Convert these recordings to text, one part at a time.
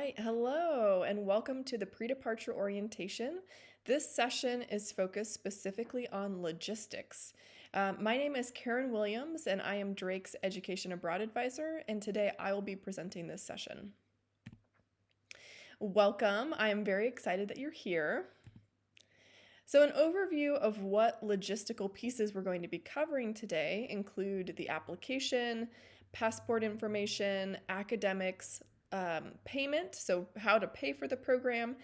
right, hello, and welcome to the pre-departure orientation. This session is focused specifically on logistics. My name is Karen Williams, and I am Drake's Education Abroad Advisor, and today I will be presenting this session. Welcome, I am very excited that you're here. So an overview of what logistical pieces we're going to be covering today include the application, passport information, academics, payment, so how to pay for the program,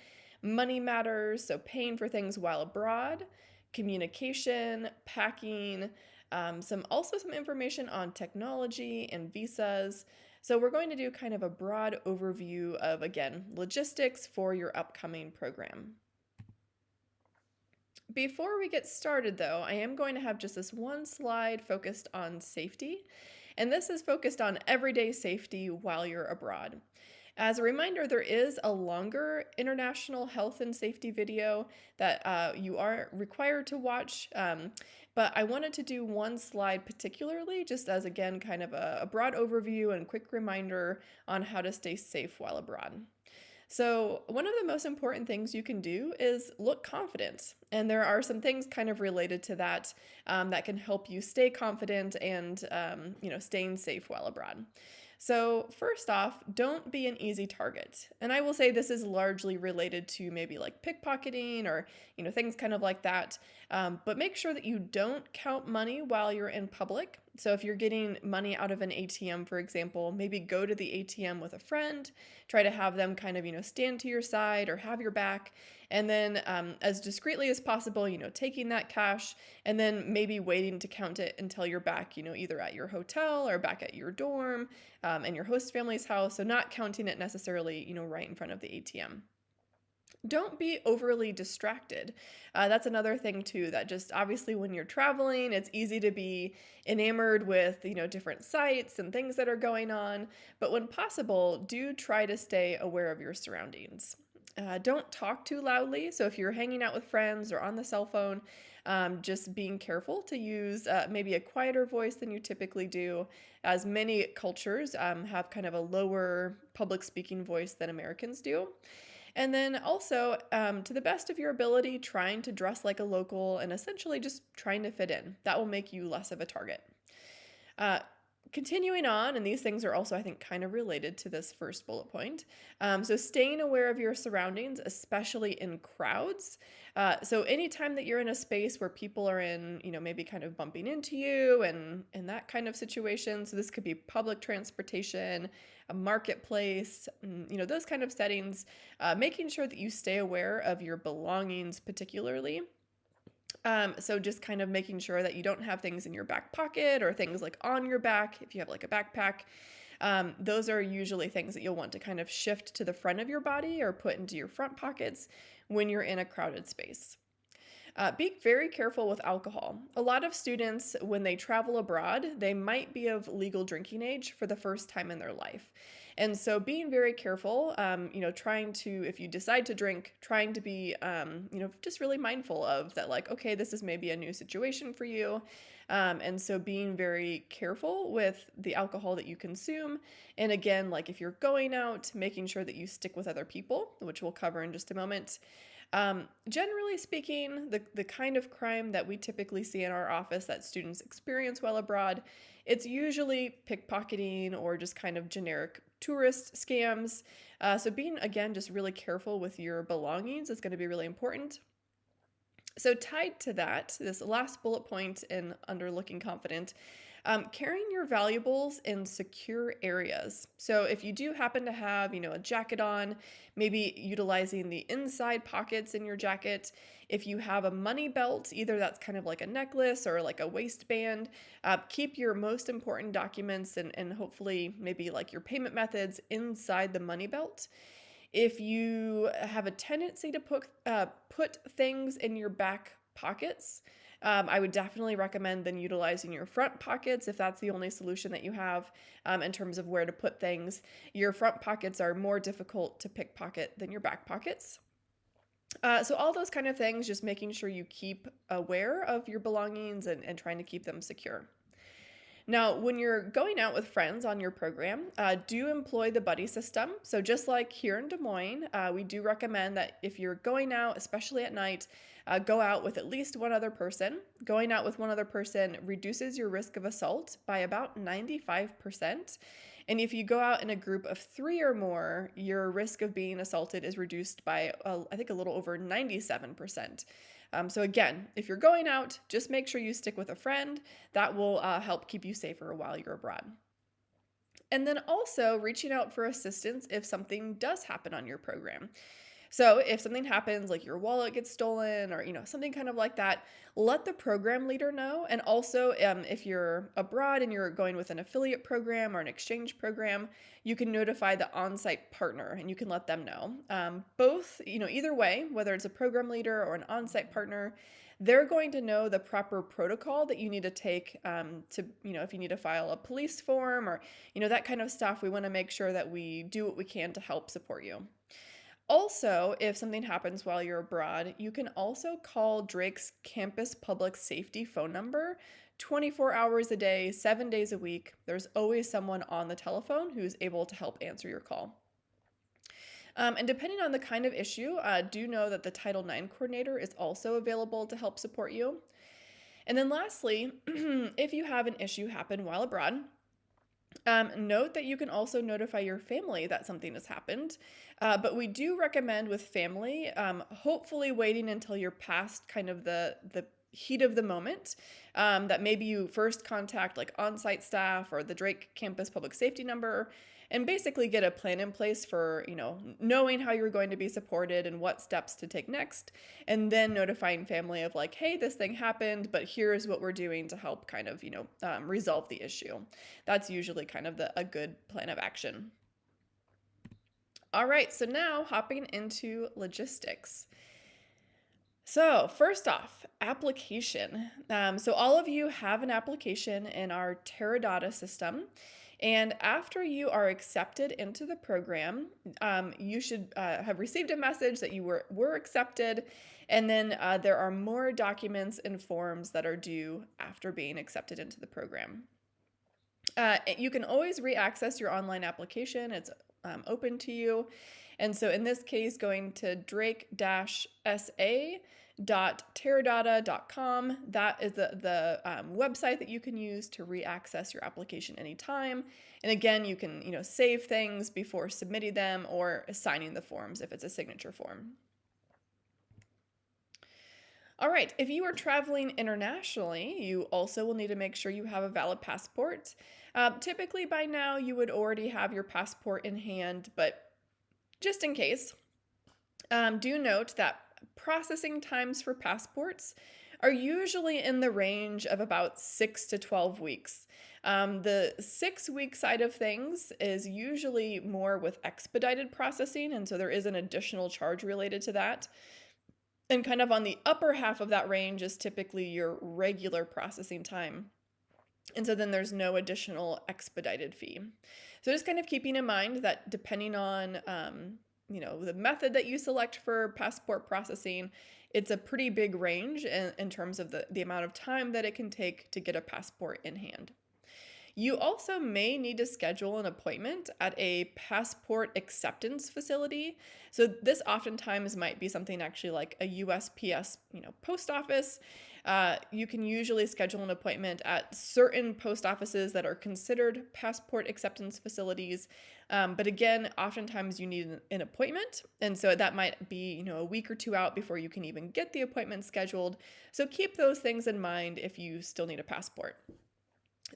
money matters, so paying for things while abroad, communication, packing, some information on technology and visas. So we're going to do kind of a broad overview of, again, logistics for your upcoming program. Before we get started though, I am going to have just this one slide focused on safety, and this is focused on everyday safety while you're abroad. As a reminder, there is a longer international health and safety video that you are required to watch, but I wanted to do one slide particularly just as, again, kind of a broad overview and quick reminder on how to stay safe while abroad. So, one of the most important things you can do is look confident. And there are some things kind of related to that that can help you stay confident and, staying safe while abroad. So, first off, don't be an easy target. And I will say this is largely related to maybe like pickpocketing or, things kind of like that. But make sure that you don't count money while you're in public. So if you're getting money out of an ATM, for example, maybe go to the ATM with a friend, try to have them kind of, stand to your side or have your back. And then as discreetly as possible, taking that cash and then maybe waiting to count it until you're back, either at your hotel or back at your dorm and your host family's house. So not counting it necessarily, right in front of the ATM. Don't be overly distracted. That's another thing too, that just obviously when you're traveling, it's easy to be enamored with, different sites and things that are going on. But when possible, do try to stay aware of your surroundings. Don't talk too loudly. So if you're hanging out with friends or on the cell phone, just being careful to use maybe a quieter voice than you typically do, as many cultures have kind of a lower public speaking voice than Americans do. And then also, to the best of your ability, trying to dress like a local and essentially just trying to fit in. That will make you less of a target. Uh, Continuing on, and these things are also, I think, kind of related to this first bullet point. So staying aware of your surroundings, especially in crowds. So anytime that you're in a space where people are in, maybe kind of bumping into you and that kind of situation. So this could be public transportation, a marketplace, those kind of settings, making sure that you stay aware of your belongings particularly. So just kind of making sure that you don't have things in your back pocket or things like on your back if you have like a backpack. Those are usually things that you'll want to kind of shift to the front of your body or put into your front pockets when you're in a crowded space. Be very careful with alcohol. A lot of students, when they travel abroad, they might be of legal drinking age for the first time in their life. And so being very careful, trying to, if you decide to drink, trying to be, just really mindful of that, like, okay, this is maybe a new situation for you. And so being very careful with the alcohol that you consume. And again, like if you're going out, making sure that you stick with other people, which we'll cover in just a moment. Generally speaking, the kind of crime that we typically see in our office that students experience while abroad, it's usually pickpocketing or just kind of generic tourist scams. So being, again, just really careful with your belongings is going to be really important. So tied to that, this last bullet point in under looking confident, carrying your valuables in secure areas. So if you do happen to have, a jacket on, maybe utilizing the inside pockets in your jacket. If you have a money belt, either that's kind of like a necklace or like a waistband, keep your most important documents and hopefully maybe like your payment methods inside the money belt. If you have a tendency to put things in your back pockets, I would definitely recommend then utilizing your front pockets if that's the only solution that you have in terms of where to put things. Your front pockets are more difficult to pickpocket than your back pockets. So all those kind of things, just making sure you keep aware of your belongings and trying to keep them secure. Now, when you're going out with friends on your program, do employ the buddy system. So, just like here in Des Moines, we do recommend that if you're going out, especially at night, go out with at least one other person. Going out with one other person reduces your risk of assault by about 95%. And if you go out in a group of three or more, your risk of being assaulted is reduced by, I think, a little over 97%. So again, if you're going out, just make sure you stick with a friend. That will help keep you safer while you're abroad. And then also reaching out for assistance if something does happen on your program. So if something happens, like your wallet gets stolen or something kind of like that, let the program leader know. And also, if you're abroad and you're going with an affiliate program or an exchange program, you can notify the on-site partner and you can let them know. Both, either way, whether it's a program leader or an on-site partner, they're going to know the proper protocol that you need to take if you need to file a police form or that kind of stuff. We want to make sure that we do what we can to help support you. Also, if something happens while you're abroad, you can also call Drake's campus public safety phone number 24 hours a day, 7 days a week. There's always someone on the telephone who's able to help answer your call. And depending on the kind of issue, do know that the Title IX coordinator is also available to help support you. And then lastly, if you have an issue happen while abroad, note that you can also notify your family that something has happened, but we do recommend with family, hopefully waiting until you're past kind of the heat of the moment, that maybe you first contact like on-site staff or the Drake campus public safety number and basically get a plan in place for, knowing how you're going to be supported and what steps to take next, and then notifying family of like, hey, this thing happened, but here's what we're doing to help kind of, resolve the issue. That's usually kind of a good plan of action. All right, so now hopping into logistics. So first off, application. So all of you have an application in our Teradata system. And after you are accepted into the program, you should have received a message that you were accepted. And then there are more documents and forms that are due after being accepted into the program. You can always re-access your online application. It's open to you. And so in this case, going to drake-sa.teradata.com, that is the website that you can use to re-access your application anytime. And again, you can save things before submitting them or signing the forms if it's a signature form. All right, if you are traveling internationally, you also will need to make sure you have a valid passport. Typically by now you would already have your passport in hand, but just in case, do note that processing times for passports are usually in the range of about 6 to 12 weeks. The 6-week side of things is usually more with expedited processing, and so there is an additional charge related to that. And kind of on the upper half of that range is typically your regular processing time. And so then there's no additional expedited fee. So just kind of keeping in mind that depending on the method that you select for passport processing, it's a pretty big range in terms of the amount of time that it can take to get a passport in hand. You also may need to schedule an appointment at a passport acceptance facility. So this oftentimes might be something actually like a USPS, post office. You can usually schedule an appointment at certain post offices that are considered passport acceptance facilities. But again, oftentimes you need an appointment. And so that might be, a week or two out before you can even get the appointment scheduled. So keep those things in mind if you still need a passport.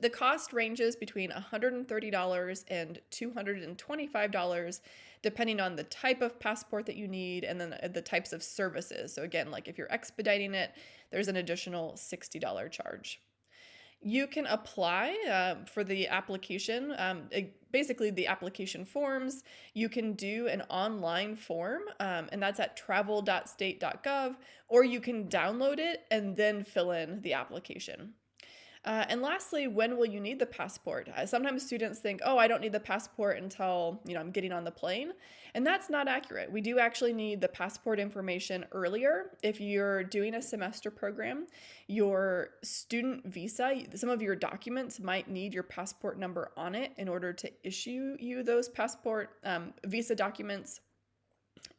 The cost ranges between $130 and $225, depending on the type of passport that you need and then the types of services. So again, like if you're expediting it, there's an additional $60 charge. You can apply for the application, basically the application forms. You can do an online form, and that's at travel.state.gov, or you can download it and then fill in the application. And lastly, when will you need the passport? Sometimes students think, oh, I don't need the passport until, I'm getting on the plane. And that's not accurate. We do actually need the passport information earlier. If you're doing a semester program, your student visa, some of your documents might need your passport number on it in order to issue you those passport visa documents.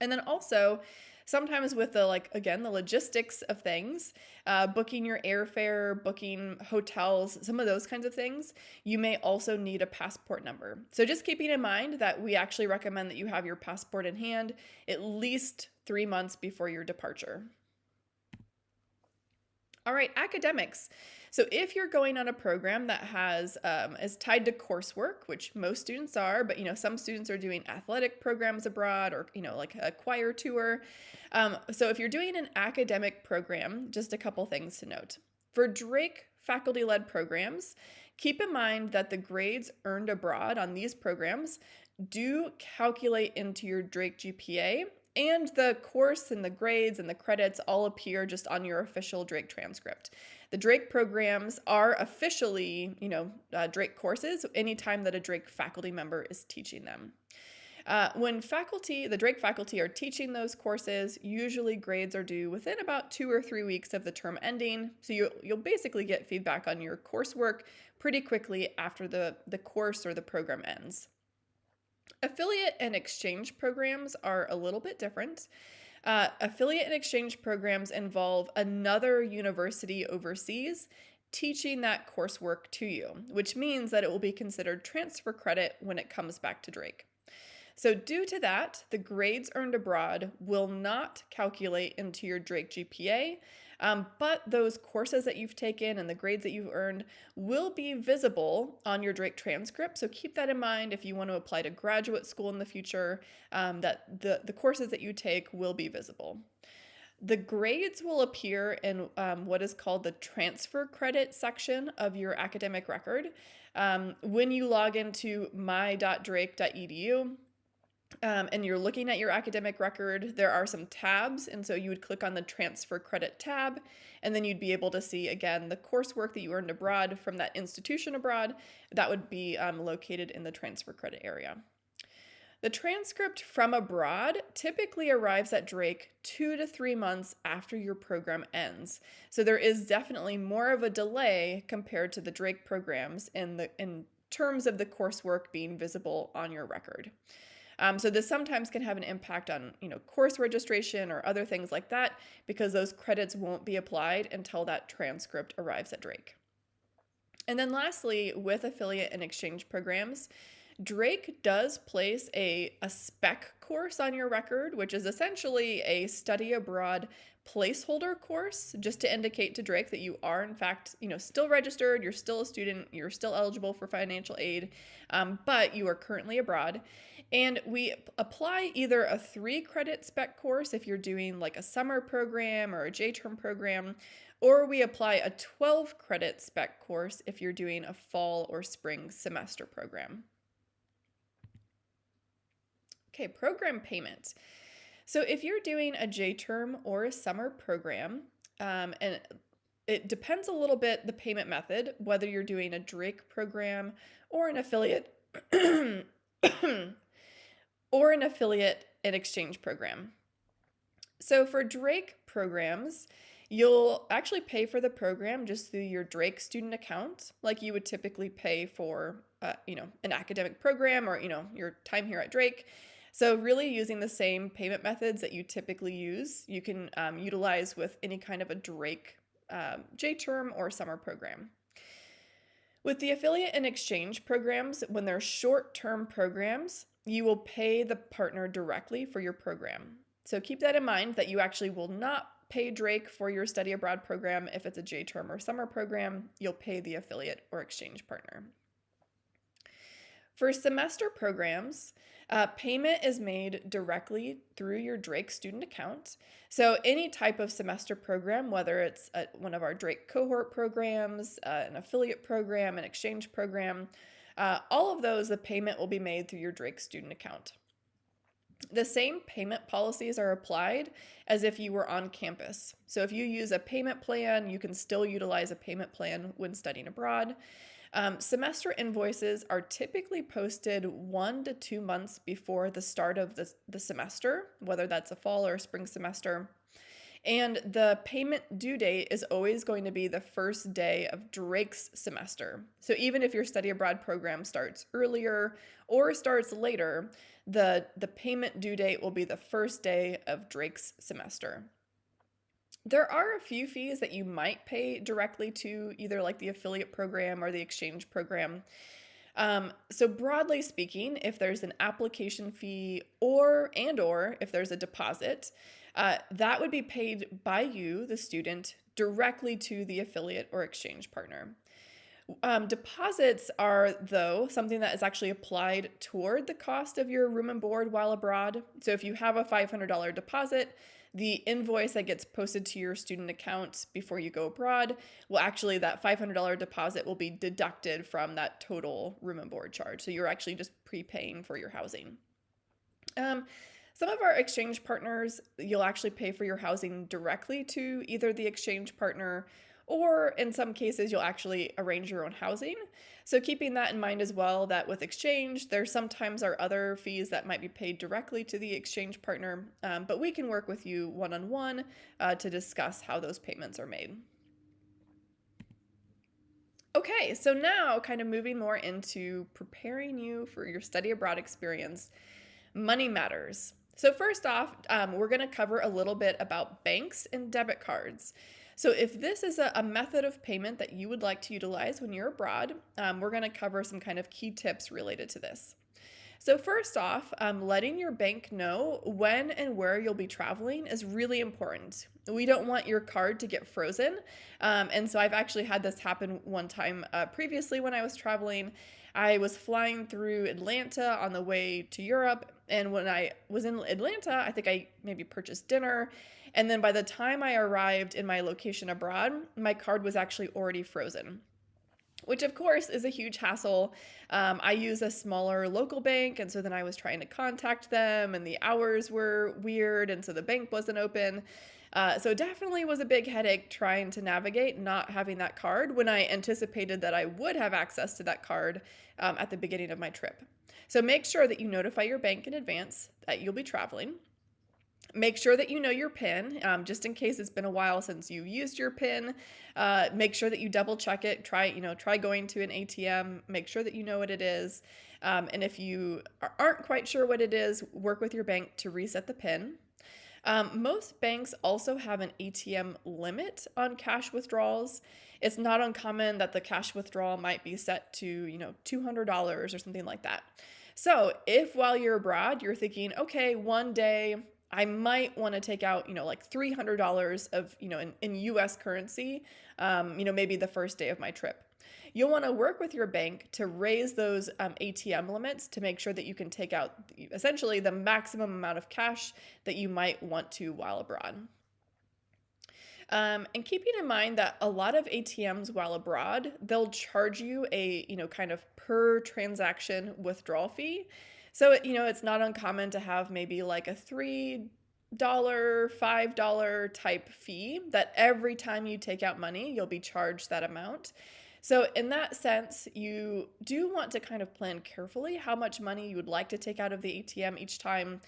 And then also, sometimes with again, the logistics of things, booking your airfare, booking hotels, some of those kinds of things, you may also need a passport number. So just keeping in mind that we actually recommend that you have your passport in hand at least 3 months before your departure. All right, academics. So if you're going on a program that is tied to coursework, which most students are, but some students are doing athletic programs abroad, or like a choir tour. So if you're doing an academic program, just a couple things to note. For Drake faculty-led programs, keep in mind that the grades earned abroad on these programs do calculate into your Drake GPA, and the course and the grades and the credits all appear just on your official Drake transcript. The Drake programs are officially, Drake courses anytime that a Drake faculty member is teaching them. When the Drake faculty are teaching those courses, usually grades are due within about 2 or 3 weeks of the term ending. So you'll basically get feedback on your coursework pretty quickly after the course or the program ends. Affiliate and exchange programs are a little bit different. Affiliate and exchange programs involve another university overseas teaching that coursework to you, which means that it will be considered transfer credit when it comes back to Drake. So due to that, the grades earned abroad will not calculate into your Drake GPA, but those courses that you've taken and the grades that you've earned will be visible on your Drake transcript. So keep that in mind if you want to apply to graduate school in the future, that the courses that you take will be visible. The grades will appear in what is called the transfer credit section of your academic record. When you log into my.drake.edu, and you're looking at your academic record, there are some tabs, and so you would click on the transfer credit tab, and then you'd be able to see again the coursework that you earned abroad from that institution abroad. That would be located in the transfer credit area. The transcript from abroad typically arrives at Drake 2 to 3 months after your program ends. So there is definitely more of a delay compared to the Drake programs in terms of the coursework being visible on your record. So this sometimes can have an impact on, course registration or other things like that, because those credits won't be applied until that transcript arrives at Drake. And then lastly, with affiliate and exchange programs, Drake does place a spec course on your record, which is essentially a study abroad placeholder course, just to indicate to Drake that you are in fact, still registered, you're still a student, you're still eligible for financial aid, but you are currently abroad. And we apply either a 3-credit spec course if you're doing like a summer program or a J-term program, or we apply a 12-credit spec course if you're doing a fall or spring semester program. Okay, program payment. So if you're doing a J-term or a summer program, and it depends a little bit the payment method, whether you're doing a Drake program or an affiliate or an affiliate and exchange program. So for Drake programs, you'll actually pay for the program just through your Drake student account, like you would typically pay for, an academic program or, your time here at Drake. So really using the same payment methods that you typically use, you can utilize with any kind of a Drake J-term or summer program. With the affiliate and exchange programs, when they're short-term programs, you will pay the partner directly for your program. So keep that in mind, that you actually will not pay Drake for your study abroad program if it's a J-term or summer program. You'll pay the affiliate or exchange partner. For semester programs, payment is made directly through your Drake student account. So any type of semester program, whether it's one of our Drake cohort programs, an affiliate program, an exchange program, all of those, the payment will be made through your Drake student account. The same payment policies are applied as if you were on campus. So if you use a payment plan, you can still utilize a payment plan when studying abroad. Semester invoices are typically posted 1 to 2 months before the start of the semester, whether that's a fall or a spring semester. And the payment due date is always going to be the first day of Drake's semester. So even if your study abroad program starts earlier or starts later, the payment due date will be the first day of Drake's semester. There are a few fees that you might pay directly to either like the affiliate program or the exchange program. So broadly speaking, if there's an application fee or if there's a deposit, that would be paid by you, the student, directly to the affiliate or exchange partner. Deposits are, though, something that is actually applied toward the cost of your room and board while abroad. So if you have a $500 deposit, the invoice that gets posted to your student account before you go abroad that $500 deposit will be deducted from that total room and board charge. So you're actually just prepaying for your housing. Some of our exchange partners, you'll actually pay for your housing directly to either the exchange partner, or in some cases, you'll actually arrange your own housing. So keeping that in mind as well, that with exchange, there sometimes are other fees that might be paid directly to the exchange partner, but we can work with you one-on-one to discuss how those payments are made. Okay, so now kind of moving more into preparing you for your study abroad experience, money matters. So first off, we're going to cover a little bit about banks and debit cards. So if this is a method of payment that you would like to utilize when you're abroad, we're going to cover some kind of key tips related to this. So first off, letting your bank know when and where you'll be traveling is really important. We don't want your card to get frozen. And so I've actually had this happen one time previously when I was traveling. I was flying through Atlanta on the way to Europe, and when I was in Atlanta, I think I maybe purchased dinner, and then by the time I arrived in my location abroad, my card was actually already frozen, which of course is a huge hassle. I use a smaller local bank, and so then I was trying to contact them, and the hours were weird, and so the bank wasn't open. So it definitely was a big headache trying to navigate not having that card when I anticipated that I would have access to that card at the beginning of my trip. So make sure that you notify your bank in advance that you'll be traveling. Make sure that you know your PIN, just in case it's been a while since you used your PIN. Make sure that you double check it. Try going to an ATM. Make sure that you know what it is. And if you aren't quite sure what it is, work with your bank to reset the PIN. Most banks also have an ATM limit on cash withdrawals. It's not uncommon that the cash withdrawal might be set to, $200 or something like that. So if while you're abroad, you're thinking, okay, one day I might want to take out, like $300 of, in US currency, maybe the first day of my trip. You'll want to work with your bank to raise those ATM limits to make sure that you can take out essentially the maximum amount of cash that you might want to while abroad. And keeping in mind that a lot of ATMs while abroad, they'll charge you a, kind of per transaction withdrawal fee. So, it's not uncommon to have maybe like a $3, $5 type fee that every time you take out money, you'll be charged that amount. So in that sense, you do want to kind of plan carefully how much money you would like to take out of the ATM each time,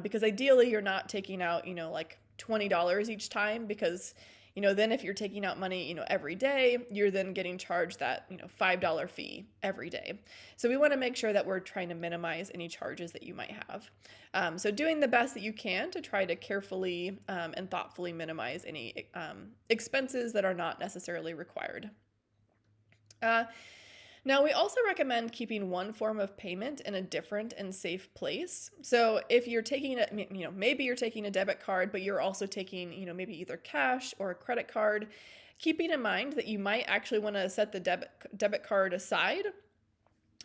because ideally you're not taking out, like $20 each time, because, then if you're taking out money, every day, you're then getting charged that, $5 fee every day. So we want to make sure that we're trying to minimize any charges that you might have. So doing the best that you can to try to carefully and thoughtfully minimize any expenses that are not necessarily required. Now, we also recommend keeping one form of payment in a different and safe place. So if you're taking maybe you're taking a debit card, but you're also taking, maybe either cash or a credit card, keeping in mind that you might actually want to set the debit card aside.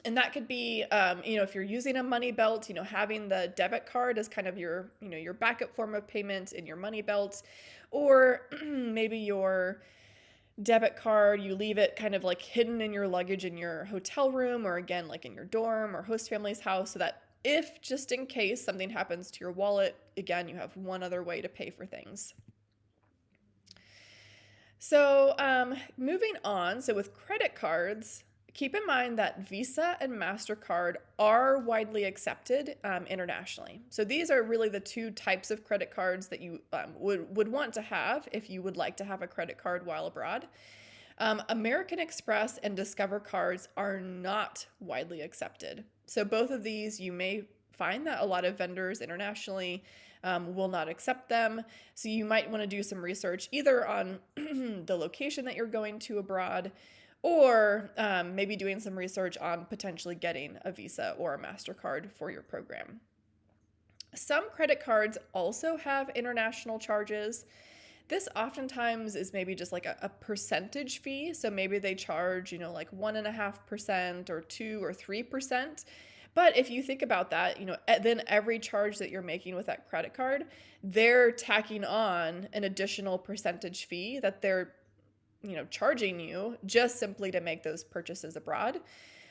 And that could be, if you're using a money belt, having the debit card as kind of your backup form of payment in your money belt, or maybe your debit card, you leave it kind of like hidden in your luggage in your hotel room, or again, like in your dorm or host family's house, so that if just in case something happens to your wallet, again, you have one other way to pay for things. So, moving on, so with credit cards, keep in mind that Visa and MasterCard are widely accepted internationally. So these are really the two types of credit cards that you would want to have if you would like to have a credit card while abroad. American Express and Discover cards are not widely accepted. So both of these, you may find that a lot of vendors internationally will not accept them. So you might want to do some research either on the location that you're going to abroad, or maybe doing some research on potentially getting a Visa or a MasterCard for your program. Some credit cards also have international charges. This oftentimes is maybe just like a percentage fee. So maybe they charge, like 1.5% or 2 or 3%. But if you think about that, then every charge that you're making with that credit card, they're tacking on an additional percentage fee that they're, charging you just simply to make those purchases abroad.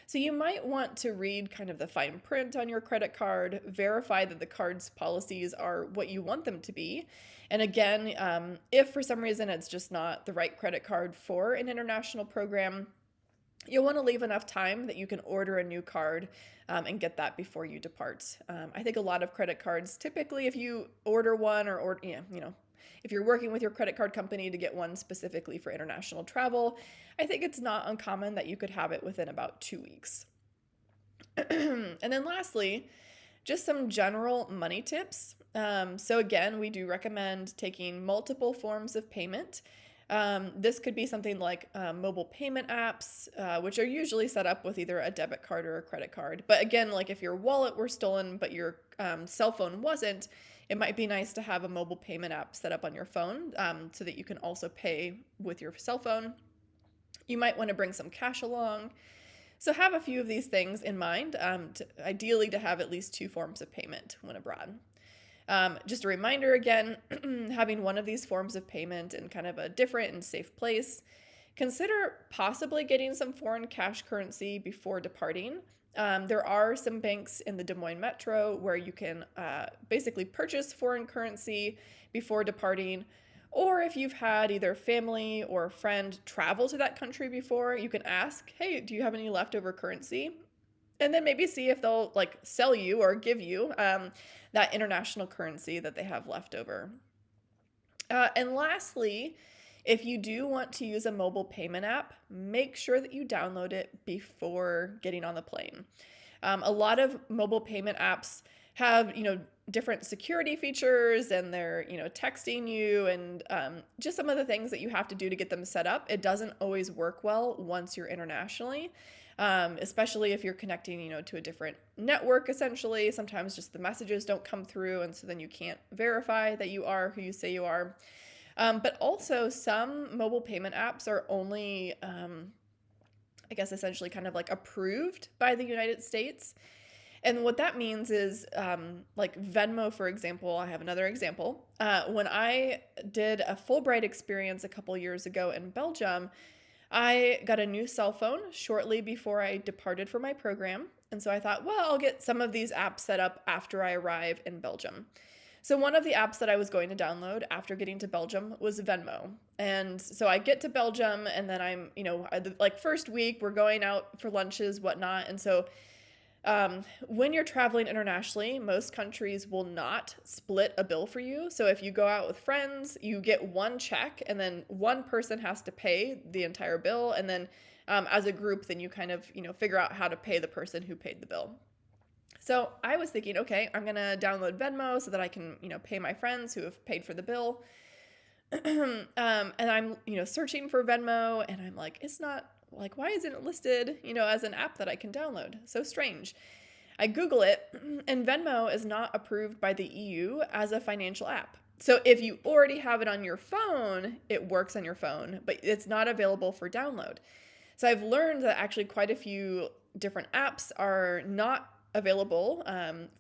So you might want to read kind of the fine print on your credit card, verify that the card's policies are what you want them to be. And again, if for some reason it's just not the right credit card for an international program, you'll want to leave enough time that you can order a new card and get that before you depart. I think a lot of credit cards, typically if you order one or if you're working with your credit card company to get one specifically for international travel, I think it's not uncommon that you could have it within about 2 weeks. And then lastly, just some general money tips. So again, we do recommend taking multiple forms of payment. This could be something like mobile payment apps, which are usually set up with either a debit card or a credit card. But again, like if your wallet were stolen but your cell phone wasn't, it might be nice to have a mobile payment app set up on your phone so that you can also pay with your cell phone. You might want to bring some cash along. So have a few of these things in mind, ideally to have at least 2 forms of payment when abroad. Just a reminder again, having one of these forms of payment in kind of a different and safe place. Consider possibly getting some foreign cash currency before departing. There are some banks in the Des Moines Metro where you can basically purchase foreign currency before departing. Or if you've had either family or a friend travel to that country before, you can ask, hey, do you have any leftover currency? And then maybe see if they'll sell you or give you that international currency that they have left over. And lastly, if you do want to use a mobile payment app, make sure that you download it before getting on the plane. A lot of mobile payment apps have, different security features, and they're, texting you and just some of the things that you have to do to get them set up. It doesn't always work well once you're internationally. Especially if you're connecting, to a different network, essentially. Sometimes just the messages don't come through, and so then you can't verify that you are who you say you are. But also some mobile payment apps are only, essentially kind of approved by the United States. And what that means is, Venmo, for example, I have another example. When I did a Fulbright experience a couple years ago in Belgium, I got a new cell phone shortly before I departed for my program. And so I thought, well, I'll get some of these apps set up after I arrive in Belgium. So one of the apps that I was going to download after getting to Belgium was Venmo. And so I get to Belgium, and then I'm, first week, we're going out for lunches, whatnot. And so when you're traveling internationally, most countries will not split a bill for you. So if you go out with friends, you get one check, and then one person has to pay the entire bill. And then as a group, then you kind of, figure out how to pay the person who paid the bill. So I was thinking, okay, I'm going to download Venmo so that I can, pay my friends who have paid for the bill. And I'm, searching for Venmo, and I'm like, it's not, why isn't it listed, as an app that I can download? So strange. I Google it, and Venmo is not approved by the EU as a financial app. So if you already have it on your phone, it works on your phone, but it's not available for download. So I've learned that actually quite a few different apps are not available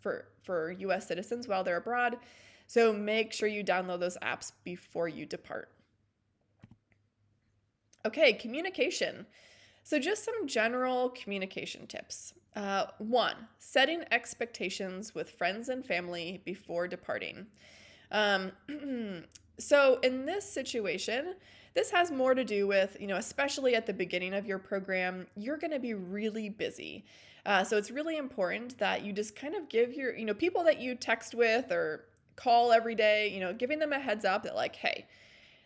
for US citizens while they're abroad. So make sure you download those apps before you depart. Okay, communication. So, just some general communication tips. One, setting expectations with friends and family before departing. Um, so, in this situation, this has more to do with, especially at the beginning of your program, you're going to be really busy. So, it's really important that you just kind of give your, people that you text with or call every day, giving them a heads up that, like, hey,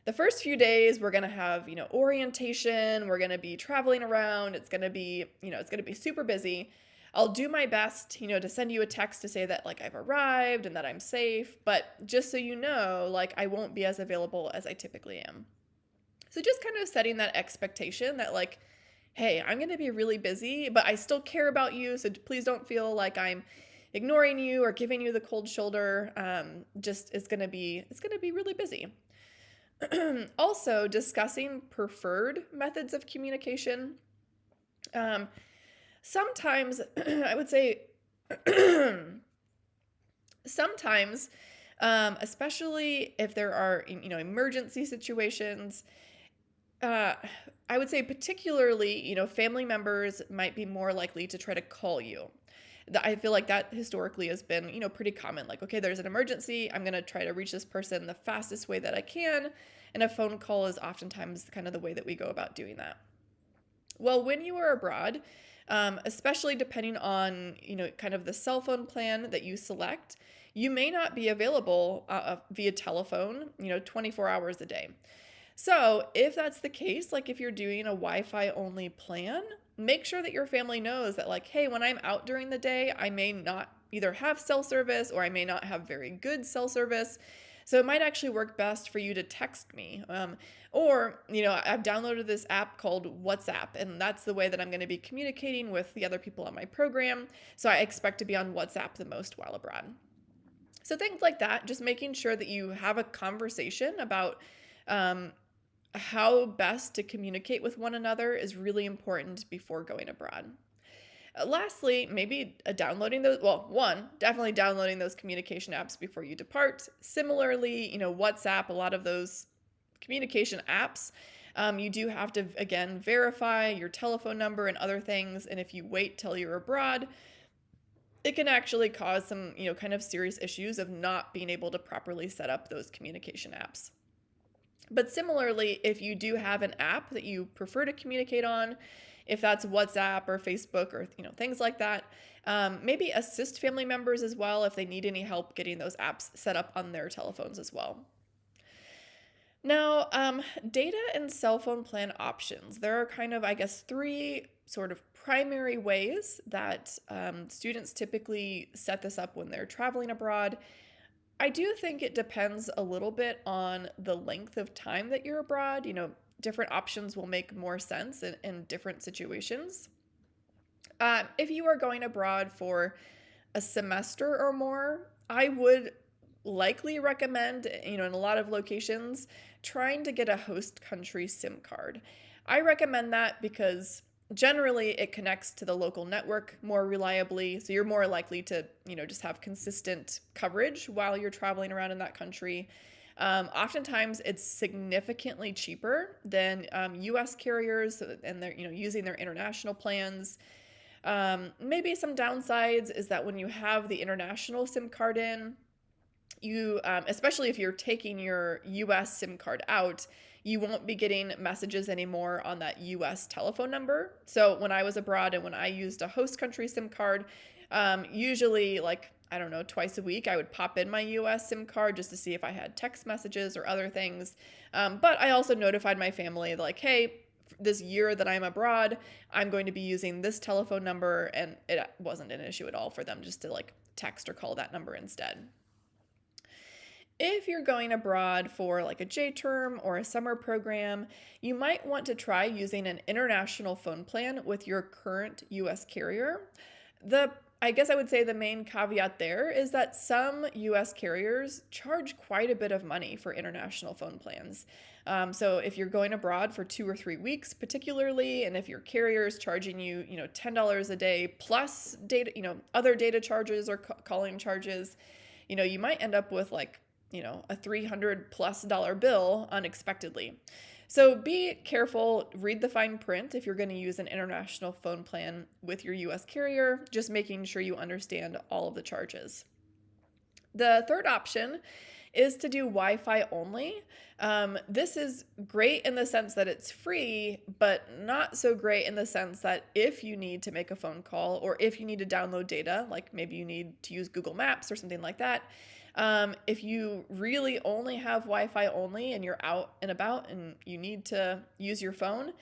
the first few days we're going to have, orientation, we're going to be traveling around, it's going to be, it's going to be super busy. I'll do my best, to send you a text to say that like I've arrived and that I'm safe, but just so you know, like I won't be as available as I typically am. So just kind of setting that expectation that like, hey, I'm going to be really busy, but I still care about you, so please don't feel like I'm ignoring you or giving you the cold shoulder. Just it's going to be really busy. Also, discussing preferred methods of communication. Um, Sometimes, I would say, sometimes, especially if there are, emergency situations, uh, I would say particularly, family members might be more likely to try to call you. I feel like that historically has been, pretty common. Like, okay, there's an emergency. I'm going to try to reach this person the fastest way that I can. And a phone call is oftentimes kind of the way that we go about doing that. Well, when you are abroad, especially depending on, kind of the cell phone plan that you select, you may not be available via telephone, 24 hours a day. So, if that's the case, like if you're doing a Wi-Fi only plan, make sure that your family knows that like, hey, when I'm out during the day, I may not either have cell service or I may not have very good cell service. So it might actually work best for you to text me. Or, I've downloaded this app called WhatsApp, and that's the way that I'm going to be communicating with the other people on my program. So I expect to be on WhatsApp the most while abroad. So things like that, just making sure that you have a conversation about how best to communicate with one another is really important before going abroad. Lastly, maybe downloading those, well, one, definitely downloading those communication apps before you depart. Similarly, WhatsApp, a lot of those communication apps, you do have to, again, verify your telephone number and other things. And if you wait till you're abroad, it can actually cause some, kind of serious issues of not being able to properly set up those communication apps. But similarly, if you do have an app that you prefer to communicate on, if that's WhatsApp or Facebook or things like that, maybe assist family members as well if they need any help getting those apps set up on their telephones as well. Now, data and cell phone plan options. There are kind of, I guess, three sort of primary ways that students typically set this up when they're traveling abroad. I do think it depends a little bit on the length of time that you're abroad. Different options will make more sense in different situations. If you are going abroad for a semester or more, I would likely recommend, in a lot of locations, trying to get a host country SIM card. I recommend that because generally it connects to the local network more reliably, so you're more likely to, just have consistent coverage while you're traveling around in that country. Oftentimes it's significantly cheaper than US carriers, and they're, using their international plans. Maybe some downsides is that when you have the international SIM card in, you, especially if you're taking your US SIM card out, you won't be getting messages anymore on that US telephone number. So when I was abroad and when I used a host country SIM card, usually like, I don't know, twice a week, I would pop in my US SIM card just to see if I had text messages or other things. But I also notified my family like, hey, this year that I'm abroad, I'm going to be using this telephone number, and it wasn't an issue at all for them just to like text or call that number instead. If you're going abroad for like a J term or a summer program, you might want to try using an international phone plan with your current US carrier. I guess I would say the main caveat there is that some US carriers charge quite a bit of money for international phone plans. So if you're going abroad for 2 or 3 weeks, particularly, and if your carrier is charging you, $10 a day plus data, other data charges or calling charges, you might end up with like, a $300+ bill unexpectedly. So be careful, read the fine print if you're going to use an international phone plan with your US carrier, just making sure you understand all of the charges. The third option is to do Wi-Fi only. This is great in the sense that it's free, but not so great in the sense that if you need to make a phone call or if you need to download data, like maybe you need to use Google Maps or something like that, if you really only have Wi-Fi only and you're out and about and you need to use your phone,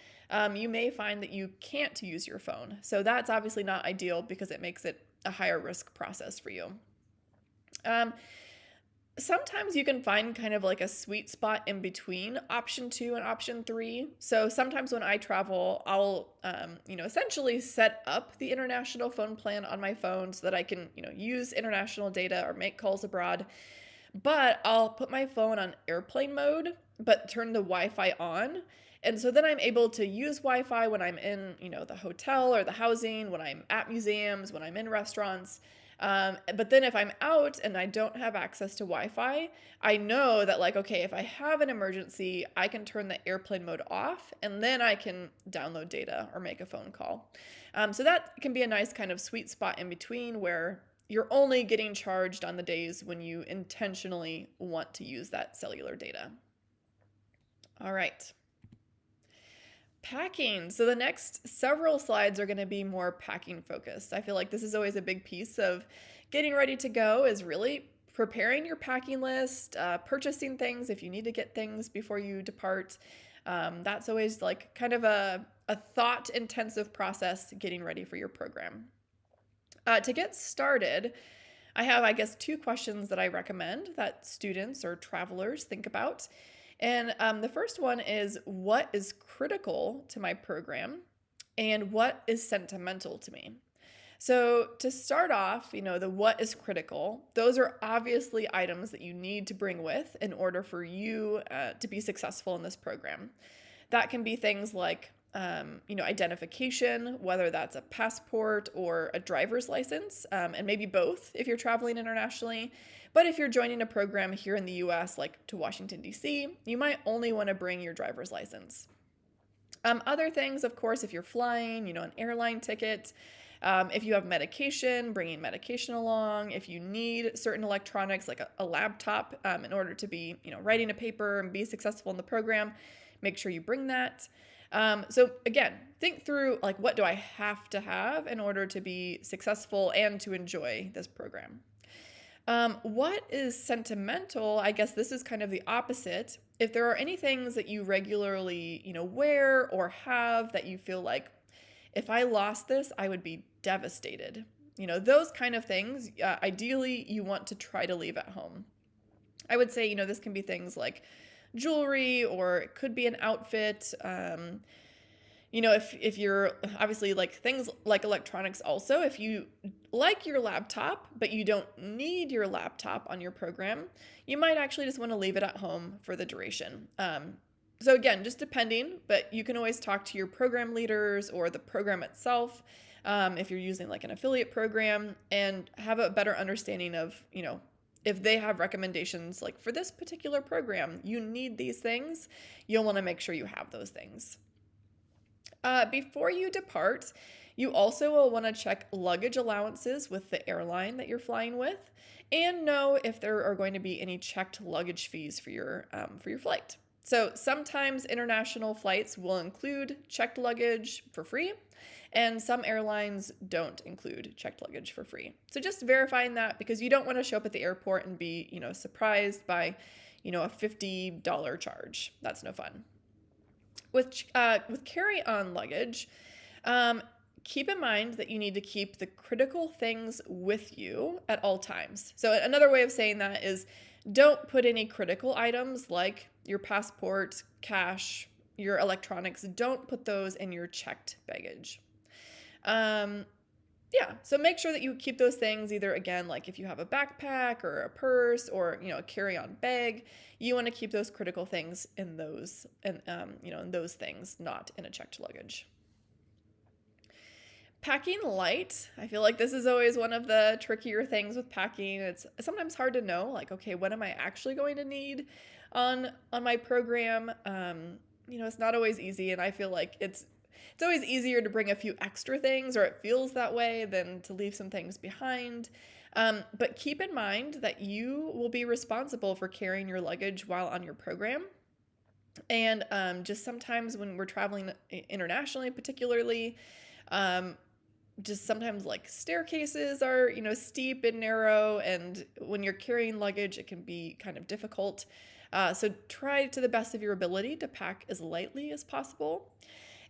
you may find that you can't use your phone. So that's obviously not ideal because it makes it a higher risk process for you. Sometimes you can find kind of like a sweet spot in between option 2 and option 3. So sometimes when I travel, I'll, essentially set up the international phone plan on my phone so that I can, use international data or make calls abroad. But I'll put my phone on airplane mode, but turn the Wi-Fi on. And so then I'm able to use Wi-Fi when I'm in, the hotel or the housing, when I'm at museums, when I'm in restaurants. But then if I'm out and I don't have access to Wi-Fi, I know that like, okay, if I have an emergency, I can turn the airplane mode off and then I can download data or make a phone call. So that can be a nice kind of sweet spot in between where you're only getting charged on the days when you intentionally want to use that cellular data. All right. Packing. So the next several slides are going to be more packing focused. I feel like this is always a big piece of getting ready to go is really preparing your packing list, purchasing things if you need to get things before you depart. That's always like kind of a thought intensive process getting ready for your program. To get started, I have, I guess, 2 questions that I recommend that students or travelers think about. And the first one is, what is critical to my program and what is sentimental to me? So to start off, the what is critical, those are obviously items that you need to bring with in order for you to be successful in this program. That can be things like identification, whether that's a passport or a driver's license, and maybe both if you're traveling internationally. But if you're joining a program here in the US, like to Washington, D.C., you might only want to bring your driver's license. Other things, of course, if you're flying, an airline ticket, if you have medication, bringing medication along, if you need certain electronics like a laptop in order to be, writing a paper and be successful in the program, make sure you bring that. So again, think through like, what do I have to have in order to be successful and to enjoy this program? What is sentimental? I guess this is kind of the opposite. If there are any things that you regularly, wear or have that you feel like, if I lost this, I would be devastated. Those kind of things, ideally you want to try to leave at home. I would say, this can be things like jewelry, or it could be an outfit. If you're obviously like things like electronics also, if you like your laptop, but you don't need your laptop on your program, you might actually just want to leave it at home for the duration. So again, just depending, but you can always talk to your program leaders or the program itself if you're using like an affiliate program, and have a better understanding of, if they have recommendations like for this particular program, you need these things, you'll want to make sure you have those things. Before you depart, you also will want to check luggage allowances with the airline that you're flying with, and know if there are going to be any checked luggage fees for your flight. So sometimes international flights will include checked luggage for free, and some airlines don't include checked luggage for free. So just verifying that, because you don't want to show up at the airport and be, surprised by, a $50 charge. That's no fun. With carry-on luggage, keep in mind that you need to keep the critical things with you at all times. So another way of saying that is, don't put any critical items like your passport, cash, your electronics, don't put those in your checked baggage. So make sure that you keep those things either, again, like if you have a backpack or a purse or, a carry-on bag, you want to keep those critical things in those, in those things, not in a checked luggage. Packing light. I feel like this is always one of the trickier things with packing. It's sometimes hard to know, like, okay, what am I actually going to need on my program? it's not always easy, and I feel like it's always easier to bring a few extra things, or it feels that way, than to leave some things behind. But keep in mind that you will be responsible for carrying your luggage while on your program. And just sometimes when we're traveling internationally, particularly, um, just sometimes like staircases are, steep and narrow. And when you're carrying luggage, it can be kind of difficult. So try to the best of your ability to pack as lightly as possible.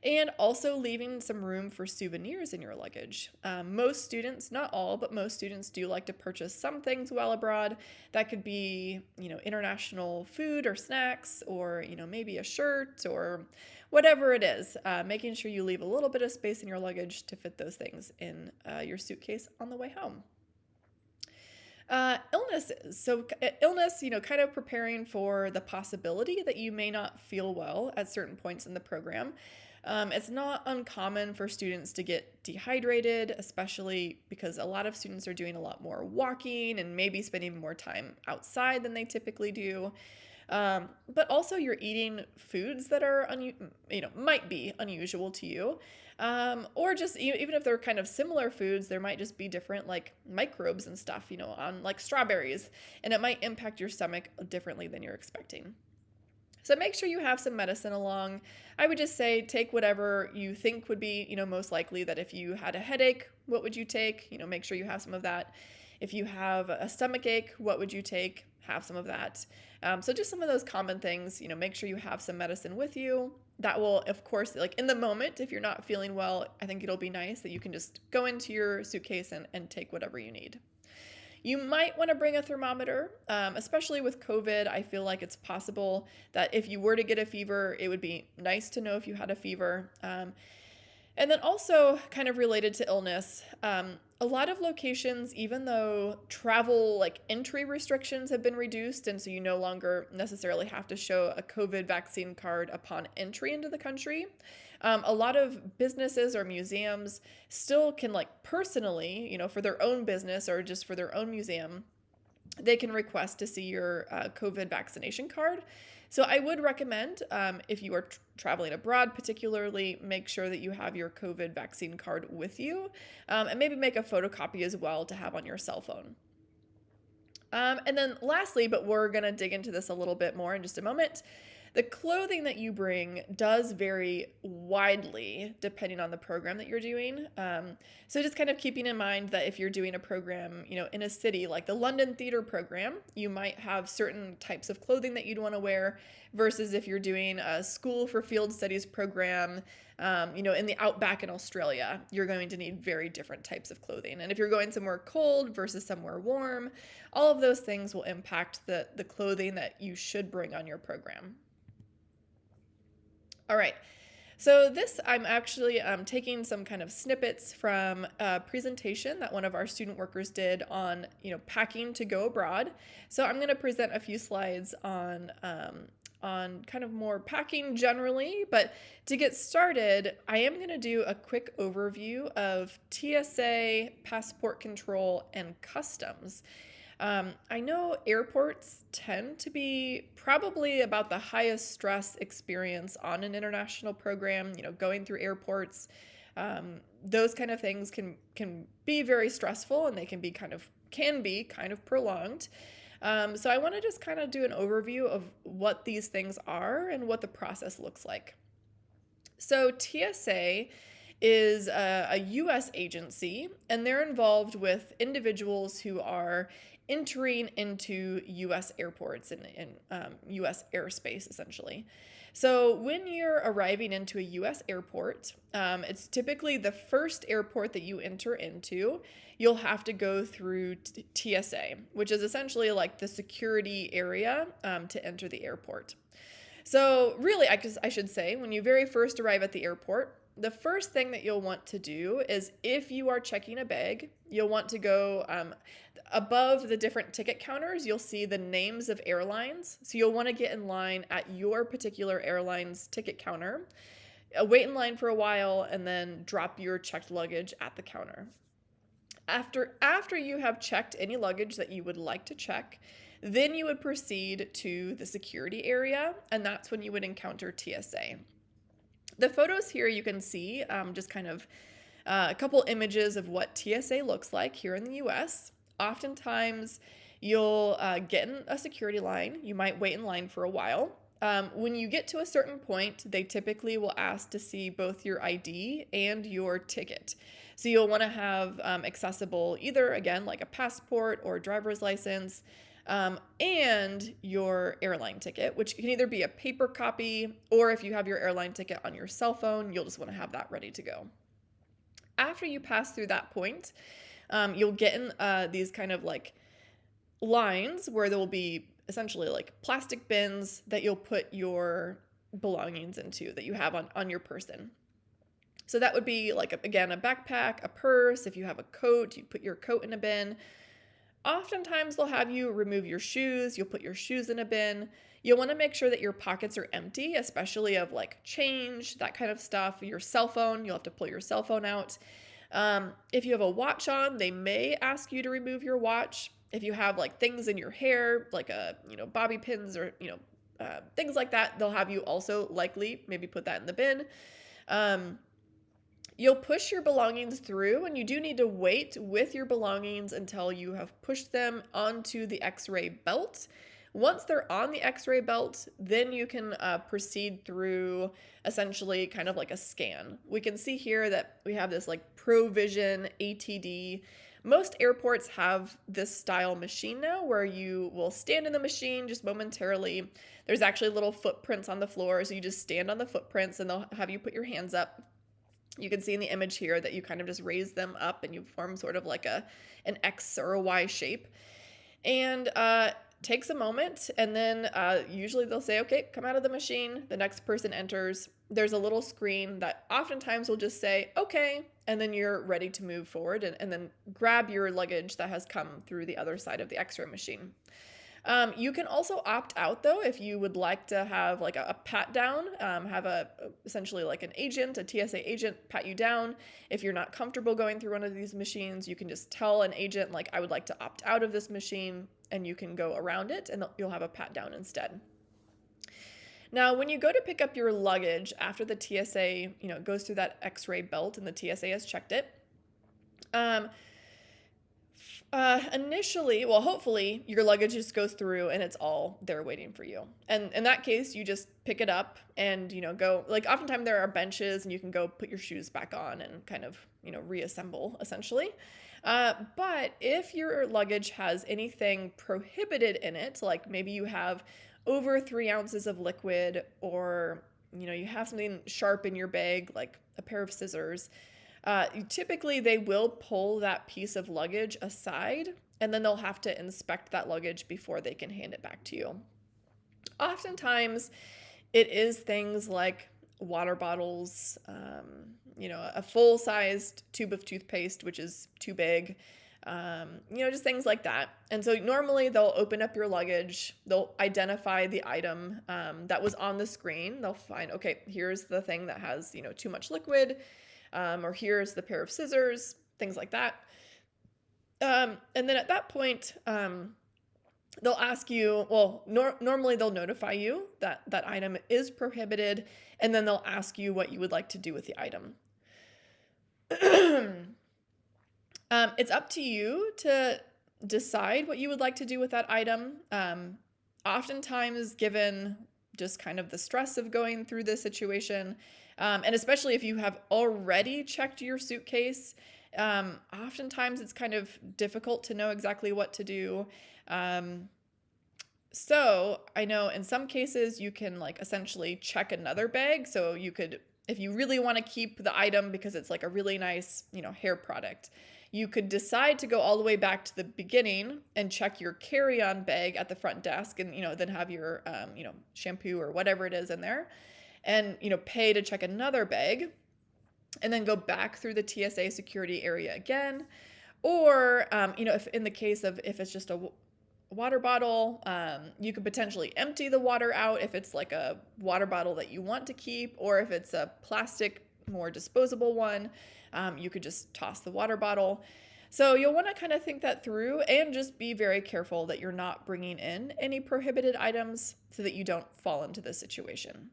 And also leaving some room for souvenirs in your luggage. Most students, not all, but most students do like to purchase some things while abroad. That could be, international food or snacks, or, maybe a shirt or whatever it is. Making sure you leave a little bit of space in your luggage to fit those things in your suitcase on the way home. Illnesses. So, illness, kind of preparing for the possibility that you may not feel well at certain points in the program. It's not uncommon for students to get dehydrated, especially because a lot of students are doing a lot more walking and maybe spending more time outside than they typically do. But also you're eating foods that are, might be unusual to you. Or just even if they're kind of similar foods, there might just be different like microbes and stuff, on like strawberries, and it might impact your stomach differently than you're expecting. So make sure you have some medicine along. I would just say take whatever you think would be, most likely. That if you had a headache, what would you take? Make sure you have some of that. If you have a stomach ache, what would you take? Have some of that. So just some of those common things, make sure you have some medicine with you. That will, of course, like in the moment, if you're not feeling well, I think it'll be nice that you can just go into your suitcase and take whatever you need. You might want to bring a thermometer, especially with COVID. I feel like it's possible that if you were to get a fever, it would be nice to know if you had a fever. And then also, kind of related to illness, a lot of locations, even though travel like entry restrictions have been reduced, and so you no longer necessarily have to show a COVID vaccine card upon entry into the country, a lot of businesses or museums still can, like, personally, for their own business or just for their own museum, they can request to see your COVID vaccination card. So I would recommend, if you are traveling abroad, particularly, make sure that you have your COVID vaccine card with you, and maybe make a photocopy as well to have on your cell phone. And then lastly, but we're going to dig into this a little bit more in just a moment, the clothing that you bring does vary widely depending on the program that you're doing. So just kind of keeping in mind that if you're doing a program, in a city like the London Theatre program, you might have certain types of clothing that you'd want to wear, versus if you're doing a School for Field Studies program, in the outback in Australia, you're going to need very different types of clothing. And if you're going somewhere cold versus somewhere warm, all of those things will impact the clothing that you should bring on your program. All right, so this, I'm actually taking some kind of snippets from a presentation that one of our student workers did on, packing to go abroad. So I'm going to present a few slides on kind of more packing generally, but to get started, I am going to do a quick overview of TSA, passport control, and customs. I know airports tend to be probably about the highest stress experience on an international program. Going through airports, those kind of things can be very stressful, and they can be kind of prolonged. So I want to just kind of do an overview of what these things are and what the process looks like. So TSA is a U.S. agency, and they're involved with individuals who are entering into U.S. airports and U.S. airspace, essentially. So when you're arriving into a U.S. airport, it's typically the first airport that you enter into. You'll have to go through TSA, which is essentially like the security area to enter the airport. So really, I should say, when you very first arrive at the airport, the first thing that you'll want to do is, if you are checking a bag, you'll want to go above the different ticket counters. You'll see the names of airlines. So you'll want to get in line at your particular airline's ticket counter, wait in line for a while, and then drop your checked luggage at the counter. After you have checked any luggage that you would like to check, then you would proceed to the security area, and that's when you would encounter TSA. The photos here you can see just kind of a couple images of what TSA looks like here in the US. Oftentimes, you'll get in a security line. You might wait in line for a while. When you get to a certain point, they typically will ask to see both your ID and your ticket. So you'll want to have accessible either, again, like a passport or a driver's license, and your airline ticket, which can either be a paper copy, or if you have your airline ticket on your cell phone, you'll just want to have that ready to go. After you pass through that point, you'll get in these kind of like lines where there will be essentially like plastic bins that you'll put your belongings into that you have on your person. So that would be like, again, a backpack, a purse. If you have a coat, you put your coat in a bin. Oftentimes they'll have you remove your shoes. You'll put your shoes in a bin. You'll want to make sure that your pockets are empty, especially of like change, that kind of stuff. Your cell phone, you'll have to pull your cell phone out. If you have a watch on, they may ask you to remove your watch. If you have like things in your hair, like bobby pins or things like that, they'll have you also likely maybe put that in the bin. You'll push your belongings through, and you do need to wait with your belongings until you have pushed them onto the X-ray belt. Once they're on the X-ray belt, then you can proceed through essentially kind of like a scan. We can see here that we have this like ProVision ATD. Most airports have this style machine now where you will stand in the machine just momentarily. There's actually little footprints on the floor, so you just stand on the footprints and they'll have you put your hands up. You can see in the image here that you kind of just raise them up and you form sort of like an X or a Y shape. And takes a moment, and then usually they'll say, okay, come out of the machine. The next person enters. There's a little screen that oftentimes will just say, okay, and then you're ready to move forward and then grab your luggage that has come through the other side of the X-ray machine. You can also opt out though if you would like to have like a pat down, have essentially like an agent, a TSA agent pat you down. If you're not comfortable going through one of these machines, you can just tell an agent like, I would like to opt out of this machine, and you can go around it and you'll have a pat down instead. Now, when you go to pick up your luggage after the TSA, goes through that X-ray belt and the TSA has checked it, initially, well, hopefully your luggage just goes through and it's all there waiting for you. And in that case, you just pick it up and, go, like oftentimes there are benches and you can go put your shoes back on and kind of, reassemble essentially. But if your luggage has anything prohibited in it, like maybe you have over 3 ounces of liquid, or, you have something sharp in your bag, like a pair of scissors, typically they will pull that piece of luggage aside, and then they'll have to inspect that luggage before they can hand it back to you. Oftentimes it is things like water bottles, a full-sized tube of toothpaste, which is too big, just things like that. And so normally they'll open up your luggage, they'll identify the item that was on the screen. They'll find, okay, here's the thing that has, too much liquid, or here's the pair of scissors, things like that. And then at that point, they'll ask you, well, normally they'll notify you that that item is prohibited, and then they'll ask you what you would like to do with the item. It's up to you to decide what you would like to do with that item. Oftentimes, given just kind of the stress of going through this situation, and especially if you have already checked your suitcase, oftentimes it's kind of difficult to know exactly what to do. So I know in some cases you can like essentially check another bag. So you could, if you really want to keep the item because it's like a really nice, hair product, you could decide to go all the way back to the beginning and check your carry-on bag at the front desk and, then have your, shampoo or whatever it is in there and, pay to check another bag and then go back through the TSA security area again. Or, if in the case of, if it's just a water bottle, you could potentially empty the water out if it's like a water bottle that you want to keep, or if it's a plastic, more disposable one, you could just toss the water bottle. So you'll want to kind of think that through and just be very careful that you're not bringing in any prohibited items so that you don't fall into this situation.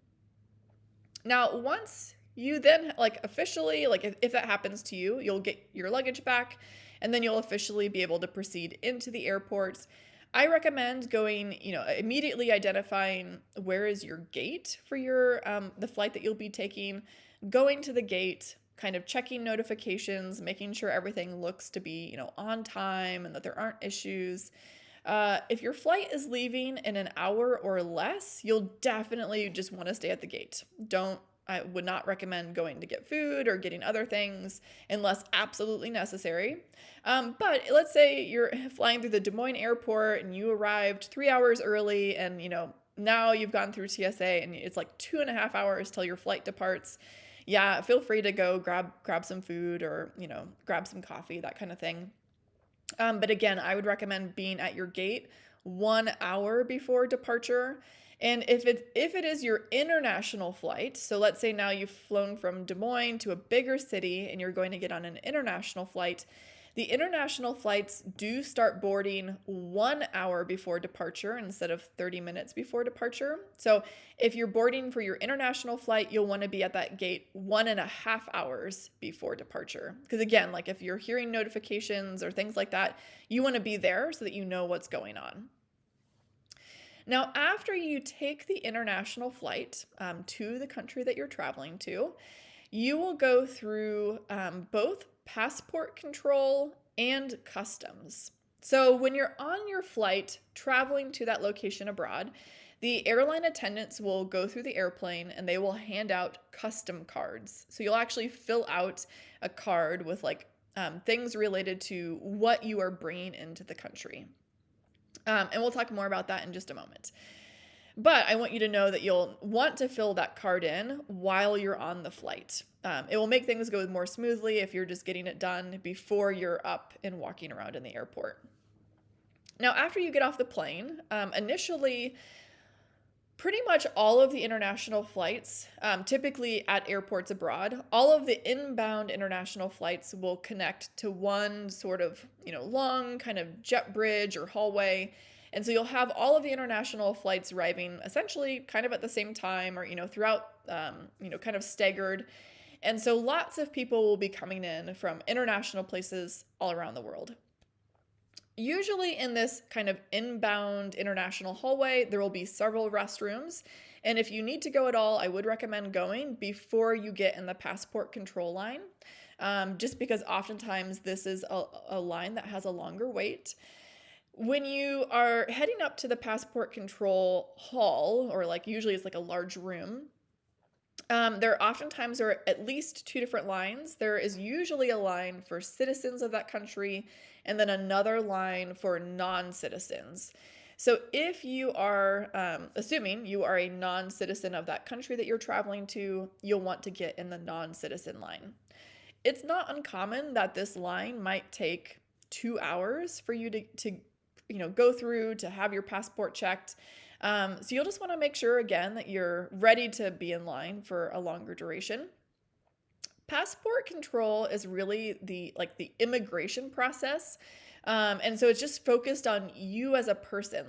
Now, once you then officially, if that happens to you, you'll get your luggage back and then you'll officially be able to proceed into the airport. I recommend going, immediately identifying where is your gate for your the flight that you'll be taking, going to the gate, kind of checking notifications, making sure everything looks to be, on time and that there aren't issues. If your flight is leaving in an hour or less, you'll definitely just want to stay at the gate. I would not recommend going to get food or getting other things unless absolutely necessary. But let's say you're flying through the Des Moines airport and you arrived 3 hours early and, now you've gone through TSA and it's like 2.5 hours till your flight departs. Yeah, feel free to go grab some food or, grab some coffee, that kind of thing. But again, I would recommend being at your gate 1 hour before departure. And if it is your international flight, so let's say now you've flown from Des Moines to a bigger city and you're going to get on an international flight, the international flights do start boarding 1 hour before departure instead of 30 minutes before departure. So if you're boarding for your international flight, you'll want to be at that gate 1.5 hours before departure. Because again, if you're hearing notifications or things like that, you want to be there so that you know what's going on. Now, after you take the international flight to the country that you're traveling to, you will go through both passport control and customs. So when you're on your flight traveling to that location abroad, the airline attendants will go through the airplane and they will hand out custom cards. So you'll actually fill out a card with things related to what you are bringing into the country. And we'll talk more about that in just a moment. But I want you to know that you'll want to fill that card in while you're on the flight. It will make things go more smoothly if you're just getting it done before you're up and walking around in the airport. Now, after you get off the plane, initially, pretty much all of the international flights, typically at airports abroad, all of the inbound international flights will connect to one sort of, long kind of jet bridge or hallway. And so you'll have all of the international flights arriving essentially kind of at the same time or, throughout, kind of staggered. And so lots of people will be coming in from international places all around the world. Usually in this kind of inbound international hallway, there will be several restrooms. And if you need to go at all, I would recommend going before you get in the passport control line, just because oftentimes this is a line that has a longer wait. When you are heading up to the passport control hall, or usually it's a large room, there oftentimes are at least two different lines. There is usually a line for citizens of that country and then another line for non-citizens. So if you are, assuming you are a non-citizen of that country that you're traveling to, you'll want to get in the non-citizen line. It's not uncommon that this line might take 2 hours for you to go through to have your passport checked. So you'll just want to make sure again that you're ready to be in line for a longer duration. Passport control is really the immigration process. And so it's just focused on you as a person,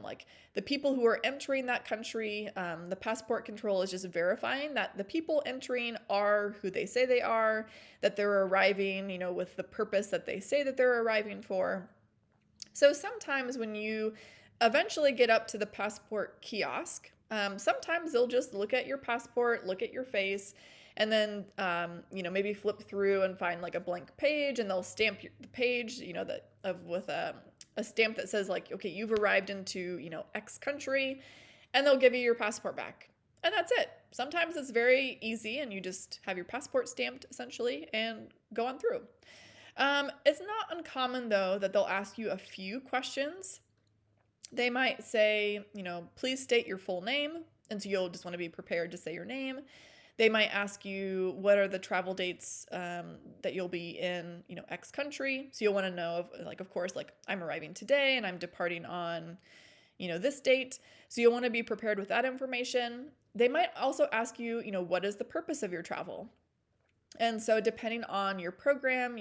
the people who are entering that country. The passport control is just verifying that the people entering are who they say they are, that they're arriving, with the purpose that they say that they're arriving for. So sometimes when you eventually get up to the passport kiosk, sometimes they'll just look at your passport, look at your face, and then, maybe flip through and find a blank page, and they'll stamp the page, with a stamp that says okay, you've arrived into, X country, and they'll give you your passport back. And that's it. Sometimes it's very easy and you just have your passport stamped essentially and go on through. It's not uncommon though that they'll ask you a few questions. They might say, please state your full name. And so you'll just want to be prepared to say your name. They might ask you what are the travel dates that you'll be in, X country. So you'll want to know, of course, I'm arriving today and I'm departing on, this date. So you'll want to be prepared with that information. They might also ask you, what is the purpose of your travel? And so depending on your program,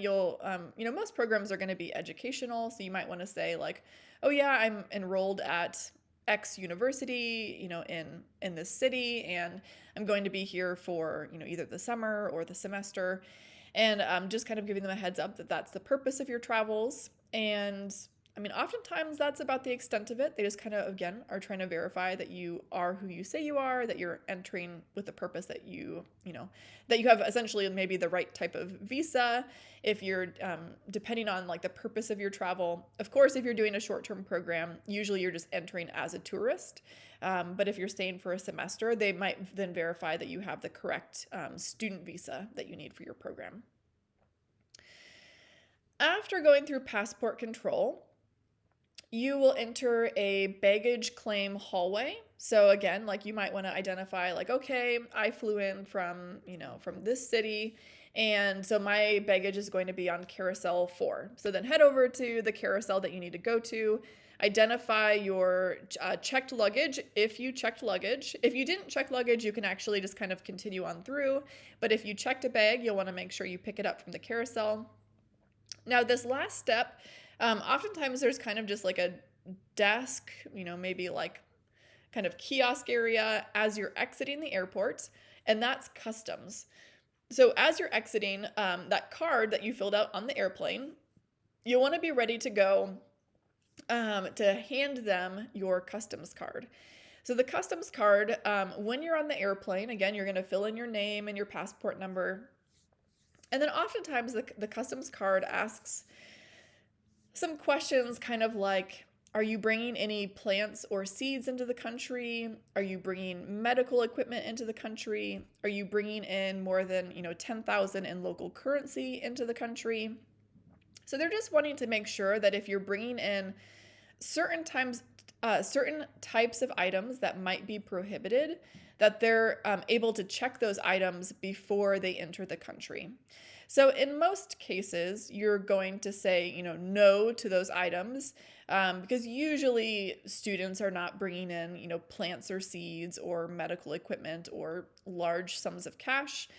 most programs are going to be educational. So you might want to say like, oh yeah, I'm enrolled at X university, in this city, and I'm going to be here for, either the summer or the semester. And just kind of giving them a heads up that that's the purpose of your travels. And I mean, oftentimes that's about the extent of it. They just kind of, again, are trying to verify that you are who you say you are, that you're entering with the purpose that that you have essentially maybe the right type of visa. If you're, depending on like the purpose of your travel, of course, if you're doing a short-term program, usually you're just entering as a tourist. But if you're staying for a semester, they might then verify that you have the correct student visa that you need for your program. After going through passport control, you will enter a baggage claim hallway. So again, like you might want to identify like, okay, I flew in from, from this city, and so my baggage is going to be on carousel 4. So then head over to the carousel that you need to go to, identify your checked luggage if you checked luggage. If you didn't check luggage, you can actually just kind of continue on through. But if you checked a bag, you'll want to make sure you pick it up from the carousel. Now, this last step, oftentimes there's kind of just like a desk, maybe like kind of kiosk area as you're exiting the airport, and that's customs. So as you're exiting, that card that you filled out on the airplane, you'll want to be ready to go to hand them your customs card. So the customs card, when you're on the airplane, again, you're going to fill in your name and your passport number. And then oftentimes the customs card asks some questions kind of like, are you bringing any plants or seeds into the country? Are you bringing medical equipment into the country? Are you bringing in more than, 10,000 in local currency into the country? So they're just wanting to make sure that if you're bringing in certain types of items that might be prohibited, that they're able to check those items before they enter the country. So in most cases, you're going to say, no to those items because usually students are not bringing in, plants or seeds or medical equipment or large sums of cash.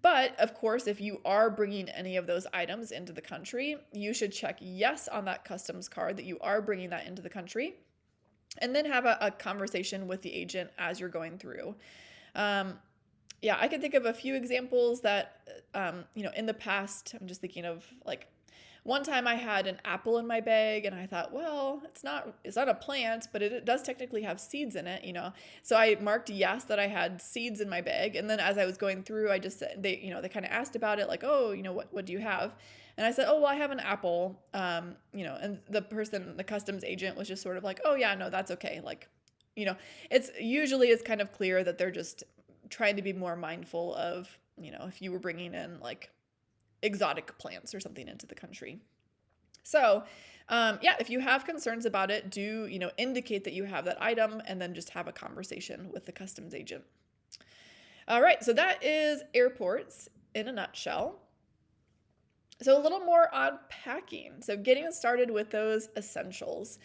But of course, if you are bringing any of those items into the country, you should check yes on that customs card that you are bringing that into the country, and then have a conversation with the agent as you're going through. I can think of a few examples that, in the past, I'm just thinking of like one time I had an apple in my bag and I thought, well, it's not a plant, but it does technically have seeds in it, So I marked yes that I had seeds in my bag. And then as I was going through, I just said, they kind of asked about it, like, oh, what do you have? And I said, oh, well, I have an apple, and the customs agent was just sort of like, oh yeah, no, that's okay. Like, it's kind of clear that they're just trying to be more mindful of, if you were bringing in like exotic plants or something into the country. So, if you have concerns about it, do, indicate that you have that item and then just have a conversation with the customs agent. All right, so that is airports in a nutshell. So a little more on packing. So getting started with those essentials.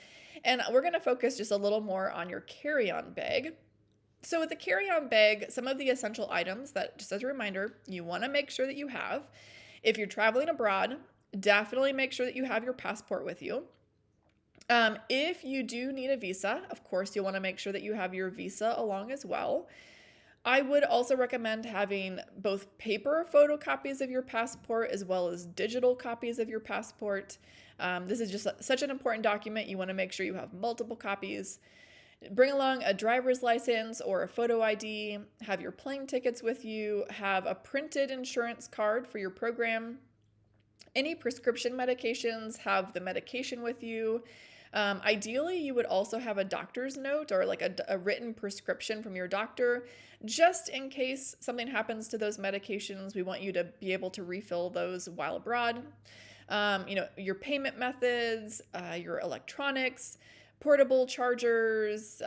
And we're going to focus just a little more on your carry-on bag. So with the carry-on bag, some of the essential items that, just as a reminder, you want to make sure that you have. If you're traveling abroad, definitely make sure that you have your passport with you. If you do need a visa, of course, you'll want to make sure that you have your visa along as well. I would also recommend having both paper photocopies of your passport as well as digital copies of your passport. This is just such an important document. You want to make sure you have multiple copies. Bring along a driver's license or a photo ID, have your plane tickets with you, have a printed insurance card for your program. Any prescription medications, have the medication with you. Ideally, you would also have a doctor's note or like a written prescription from your doctor, just in case something happens to those medications. We want you to be able to refill those while abroad. Your payment methods, your electronics, portable chargers,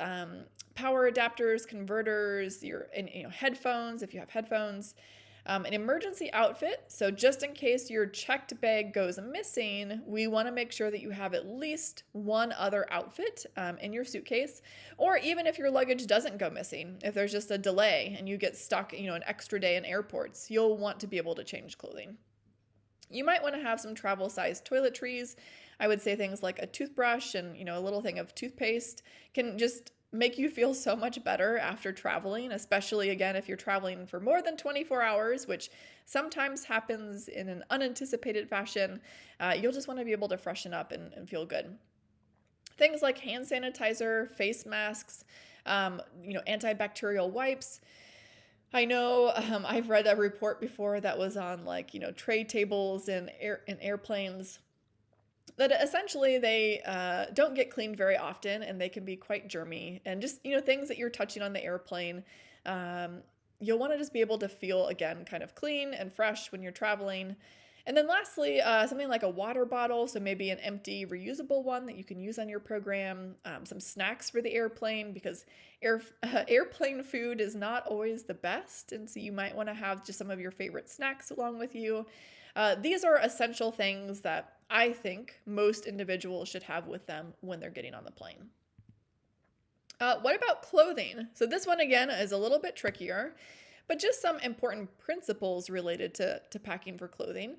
power adapters, converters, your headphones if you have headphones. An emergency outfit, so just in case your checked bag goes missing, we want to make sure that you have at least one other outfit in your suitcase, or even if your luggage doesn't go missing, if there's just a delay and you get stuck, an extra day in airports, you'll want to be able to change clothing. You might want to have some travel-sized toiletries. I would say things like a toothbrush and, a little thing of toothpaste can just make you feel so much better after traveling, especially again if you're traveling for more than 24 hours, which sometimes happens in an unanticipated fashion. You'll just want to be able to freshen up and feel good. Things like hand sanitizer, face masks, antibacterial wipes. I know I've read a report before that was on tray tables in airplanes that essentially they don't get cleaned very often and they can be quite germy and just things that you're touching on the airplane. You'll want to just be able to feel again kind of clean and fresh when you're traveling. And then lastly, something like a water bottle, so maybe an empty reusable one that you can use on your program, some snacks for the airplane because airplane food is not always the best, and so you might want to have just some of your favorite snacks along with you. These are essential things that I think most individuals should have with them when they're getting on the plane. What about clothing? So this one again is a little bit trickier, but just some important principles related to packing for clothing.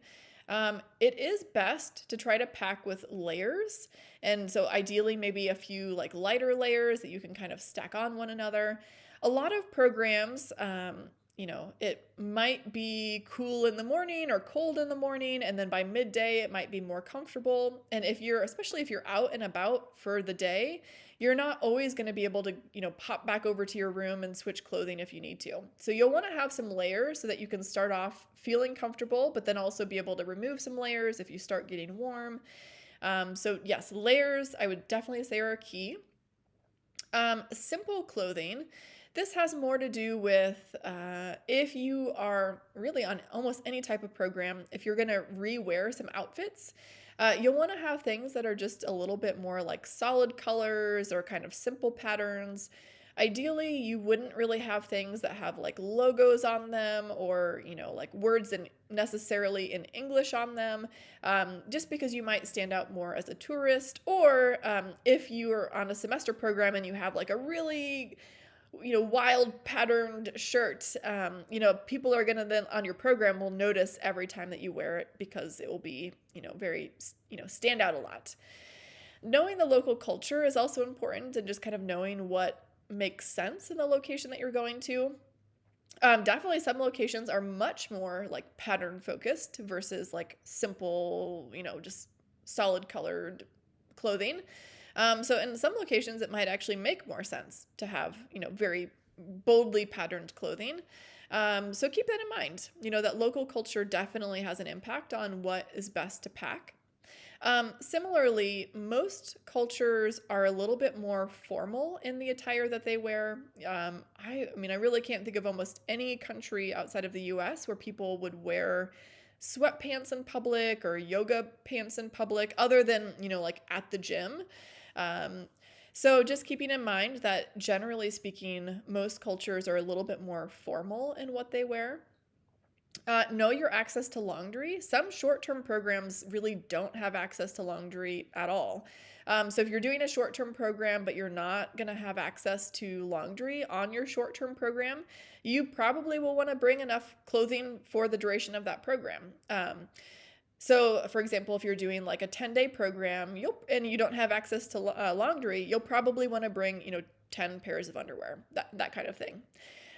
It is best to try to pack with layers. And so ideally maybe a few lighter layers that you can kind of stack on one another. A lot of programs, it might be cool in the morning or cold in the morning, and then by midday it might be more comfortable. And especially if you're out and about for the day, you're not always going to be able to, pop back over to your room and switch clothing if you need to. So you'll want to have some layers so that you can start off feeling comfortable, but then also be able to remove some layers if you start getting warm. So yes, layers I would definitely say are key. Simple clothing. This has more to do with if you are really on almost any type of program, if you're going to rewear some outfits, you'll want to have things that are just a little bit more like solid colors or kind of simple patterns. Ideally, you wouldn't really have things that have logos on them or, words necessarily in English on them, just because you might stand out more as a tourist. Or if you're on a semester program and you have a really wild patterned shirt, people are going to then on your program will notice every time that you wear it because it will be, very, stand out a lot. Knowing the local culture is also important and just kind of knowing what makes sense in the location that you're going to. Definitely some locations are much more pattern focused versus simple, just solid colored clothing. So in some locations, it might actually make more sense to have, very boldly patterned clothing. So keep that in mind, that local culture definitely has an impact on what is best to pack. Similarly, most cultures are a little bit more formal in the attire that they wear. I really can't think of almost any country outside of the US where people would wear sweatpants in public or yoga pants in public other than, at the gym. So just keeping in mind that generally speaking, most cultures are a little bit more formal in what they wear. Know your access to laundry. Some short-term programs really don't have access to laundry at all. So if you're doing a short-term program, but you're not going to have access to laundry on your short-term program, you probably will want to bring enough clothing for the duration of that program. So for example, if you're doing a 10-day program, and you don't have access to laundry, you'll probably want to bring, 10 pairs of underwear, that kind of thing.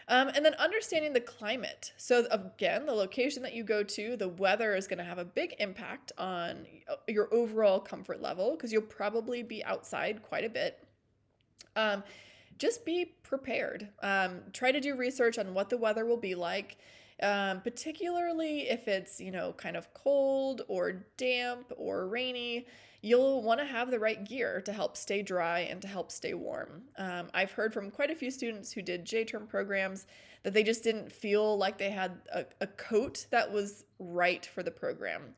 And then understanding the climate. So again, the location that you go to, the weather is going to have a big impact on your overall comfort level because you'll probably be outside quite a bit. Just be prepared. Try to do research on what the weather will be like, particularly if it's, kind of cold or damp or rainy. You'll want to have the right gear to help stay dry and to help stay warm. I've heard from quite a few students who did J-term programs that they just didn't feel like they had a coat that was right for the program.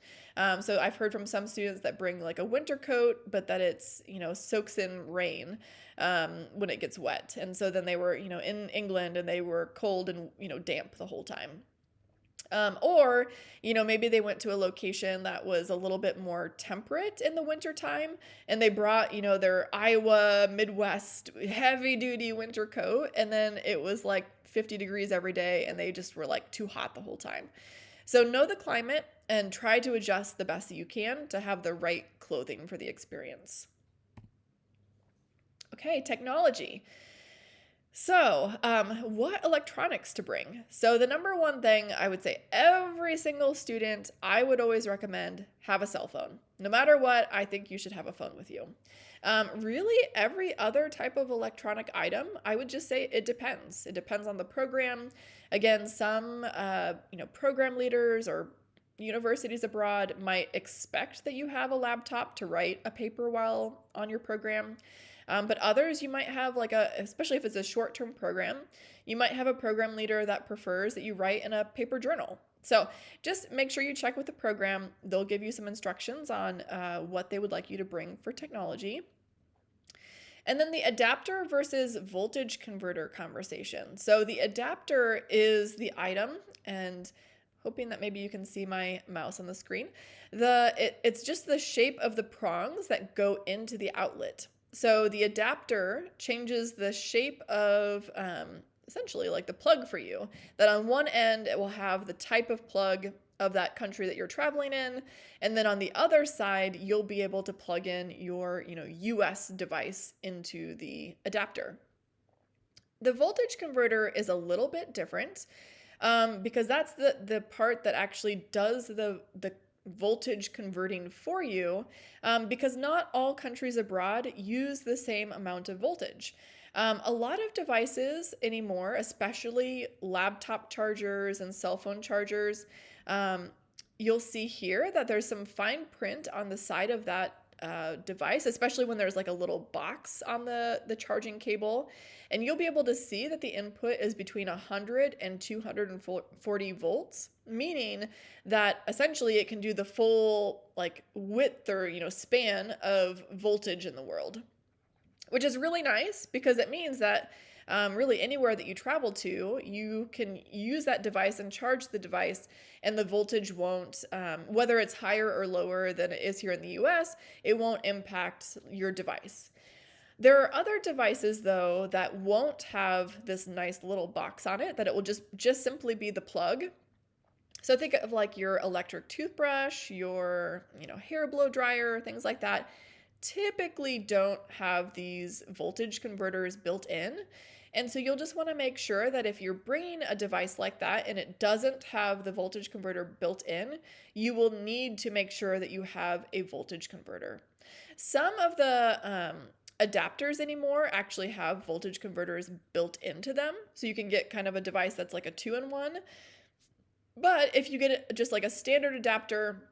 So I've heard from some students that bring a winter coat, but that it's, soaks in rain when it gets wet. And so then they were, in England and they were cold and, damp the whole time. Or, maybe they went to a location that was a little bit more temperate in the wintertime and they brought, their Iowa Midwest heavy duty winter coat. And then it was like 50 degrees every day and they just were like too hot the whole time. So know the climate and try to adjust the best that you can to have the right clothing for the experience. Okay, technology. So, what electronics to bring? So, the number one thing I would say every single student, I would always recommend have a cell phone. No matter what, I think you should have a phone with you. Really, every other type of electronic item, I would just say it depends. It depends on the program. Again, some, program leaders or universities abroad might expect that you have a laptop to write a paper while on your program. But others, you might have especially if it's a short-term program, you might have a program leader that prefers that you write in a paper journal. So just make sure you check with the program. They'll give you some instructions on what they would like you to bring for technology. And then the adapter versus voltage converter conversation. So the adapter is the item, and hoping that maybe you can see my mouse on the screen. It's just the shape of the prongs that go into the outlet. So the adapter changes the shape of essentially like the plug for you. That on one end, it will have the type of plug of that country that you're traveling in. And then on the other side, you'll be able to plug in your US device into the adapter. The voltage converter is a little bit different because that's the part that actually does the voltage converting for you, because not all countries abroad use the same amount of voltage. A lot of devices anymore, especially laptop chargers and cell phone chargers, you'll see here that there's some fine print on the side of that device, especially when there's like a little box on the charging cable. And you'll be able to see that the input is between 100 and 240 volts, meaning that essentially it can do the full like width or span of voltage in the world, which is really nice because it means that really anywhere that you travel to, you can use that device and charge the device, and the voltage won't, whether it's higher or lower than it is here in the US, it won't impact your device. There are other devices, though, that won't have this nice little box on it, that it will just simply be the plug. So think of like your electric toothbrush, your hair blow dryer, things like that. Typically don't have these voltage converters built in. And so you'll just want to make sure that if you're bringing a device like that and it doesn't have the voltage converter built in, you will need to make sure that you have a voltage converter. Some of the adapters anymore actually have voltage converters built into them. So you can get kind of a device that's like a 2-in-1. But if you get just like a standard adapter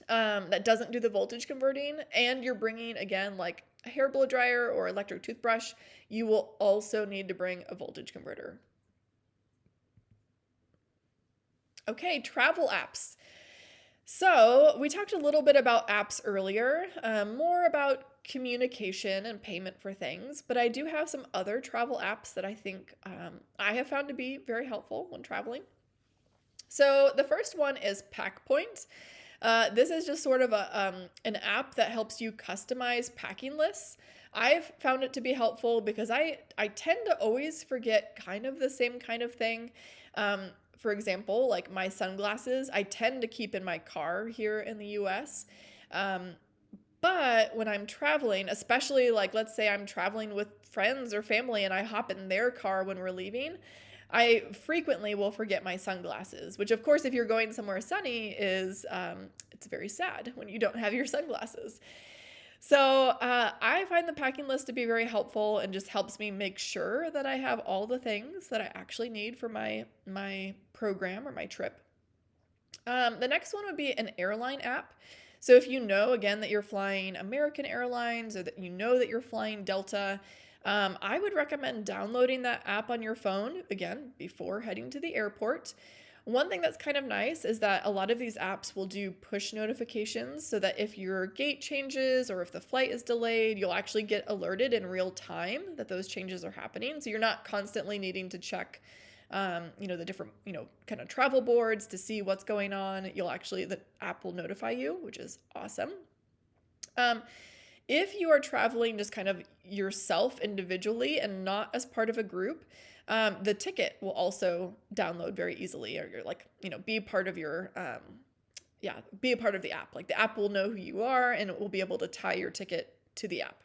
that doesn't do the voltage converting, and you're bringing, again, like a hair blow dryer or electric toothbrush, you will also need to bring a voltage converter. Okay, travel apps. So we talked a little bit about apps earlier, more about communication and payment for things, but I do have some other travel apps that I think I have found to be very helpful when traveling. So the first one is PackPoint. This is just sort of an app that helps you customize packing lists. I've found it to be helpful because I tend to always forget kind of the same kind of thing. For example, like my sunglasses, I tend to keep in my car here in the US. But when I'm traveling, especially like let's say I'm traveling with friends or family and I hop in their car when we're leaving, I frequently will forget my sunglasses, which of course, if you're going somewhere sunny is, it's very sad when you don't have your sunglasses. So I find the packing list to be very helpful and just helps me make sure that I have all the things that I actually need for my program or my trip. The next one would be an airline app. So if you know, again, that you're flying American Airlines or that you know that you're flying Delta, I would recommend downloading that app on your phone, again, before heading to the airport. One thing that's kind of nice is that a lot of these apps will do push notifications so that if your gate changes or if the flight is delayed, you'll actually get alerted in real time that those changes are happening. So you're not constantly needing to check the different, kind of travel boards to see what's going on. The app will notify you, which is awesome. Um, if you are traveling just kind of yourself individually and not as part of a group, the ticket will also download very easily, or you're like, be part of your, be a part of the app. Like the app will know who you are and it will be able to tie your ticket to the app.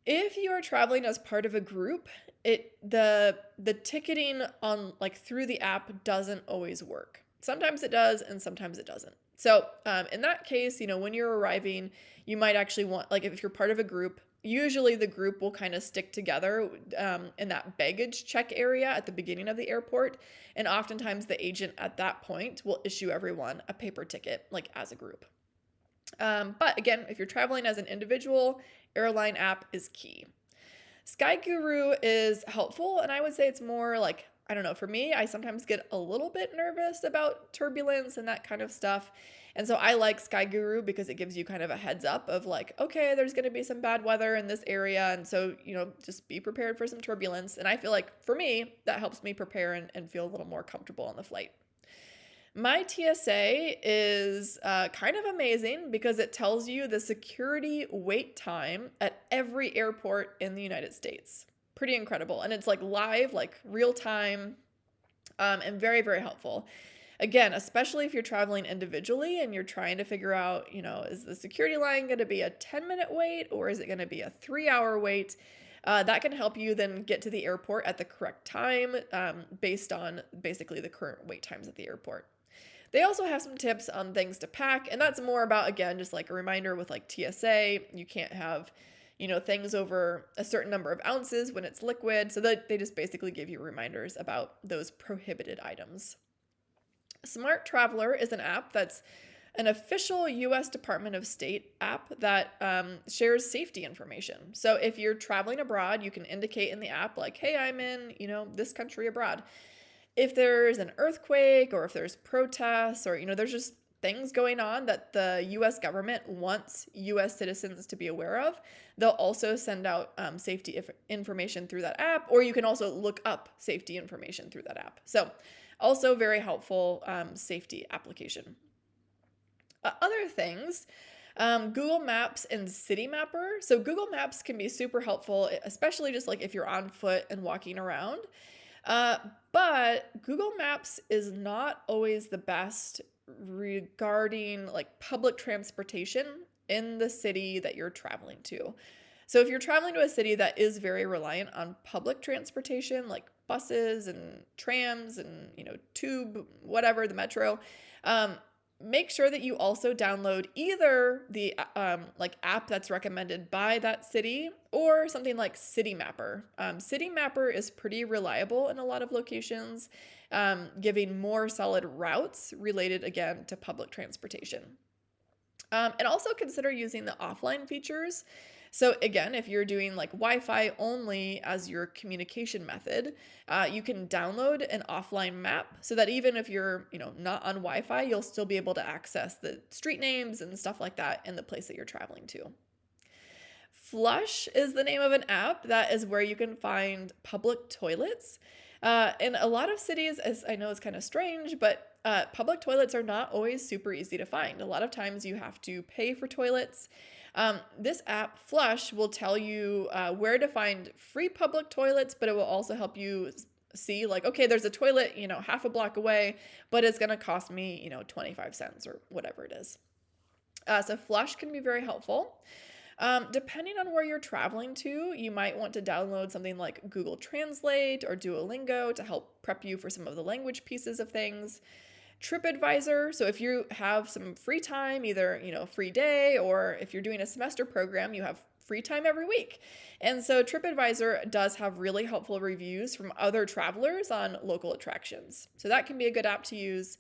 If you are traveling as part of a group, the ticketing on like through the app doesn't always work. Sometimes it does and sometimes it doesn't. So in that case, when you're arriving, you might actually want, like if you're part of a group, usually the group will kind of stick together in that baggage check area at the beginning of the airport. And oftentimes the agent at that point will issue everyone a paper ticket, like as a group. But again, if you're traveling as an individual, airline app is key. SkyGuru is helpful, and I would say it's more like, I don't know, for me, I sometimes get a little bit nervous about turbulence and that kind of stuff. And so I like SkyGuru because it gives you kind of a heads up of like, okay, there's going to be some bad weather in this area. And so, just be prepared for some turbulence. And I feel like for me, that helps me prepare and feel a little more comfortable on the flight. My TSA is kind of amazing because it tells you the security wait time at every airport in the United States. Pretty incredible. And it's like live, like real time, and very, very helpful. Again, especially if you're traveling individually and you're trying to figure out, is the security line going to be a 10-minute wait or is it going to be a 3-hour wait? That can help you then get to the airport at the correct time based on basically the current wait times at the airport. They also have some tips on things to pack, and that's more about, again, just like a reminder with like TSA, you can't have, things over a certain number of ounces when it's liquid, so that they just basically give you reminders about those prohibited items. Smart Traveler is an app that's an official U.S. Department of State app that shares safety information. So if you're traveling abroad, you can indicate in the app like, hey, I'm in, this country abroad. If there's an earthquake or if there's protests or, there's just things going on that the U.S. government wants U.S. citizens to be aware of, they'll also send out safety information through that app, or you can also look up safety information through that app. So also very helpful safety application. Other things, Google Maps and Citymapper. So Google Maps can be super helpful, especially just like if you're on foot and walking around. But Google Maps is not always the best regarding like public transportation in the city that you're traveling to. So if you're traveling to a city that is very reliant on public transportation, like buses and trams and, tube, whatever, the metro, make sure that you also download either the app that's recommended by that city or something like Citymapper. Citymapper is pretty reliable in a lot of locations, giving more solid routes related, again, to public transportation. And also consider using the offline features. So again, if you're doing like Wi-Fi only as your communication method, you can download an offline map so that even if you're, not on Wi-Fi, you'll still be able to access the street names and stuff like that in the place that you're traveling to. Flush is the name of an app that is where you can find public toilets. In a lot of cities, as I know it's kind of strange, but public toilets are not always super easy to find. A lot of times you have to pay for toilets. This app, Flush, will tell you where to find free public toilets, but it will also help you see like, okay, there's a toilet, half a block away, but it's going to cost me, 25 cents or whatever it is. So Flush can be very helpful. Depending on where you're traveling to, you might want to download something like Google Translate or Duolingo to help prep you for some of the language pieces of things. TripAdvisor, so if you have some free time, either, free day, or if you're doing a semester program, you have free time every week. And so TripAdvisor does have really helpful reviews from other travelers on local attractions. So that can be a good app to use.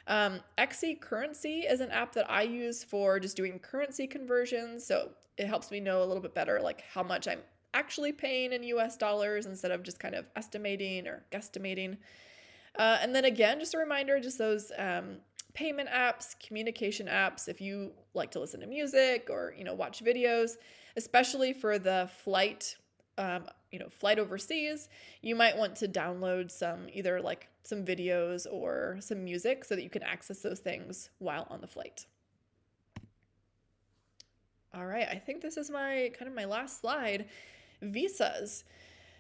Xe Currency is an app that I use for just doing currency conversions. So it helps me know a little bit better, like how much I'm actually paying in US dollars instead of just kind of estimating or guesstimating. And then again, just a reminder, just those payment apps, communication apps, if you like to listen to music or, watch videos, especially for the flight flight overseas, you might want to download either like some videos or some music so that you can access those things while on the flight. All right, I think this is my last slide, visas.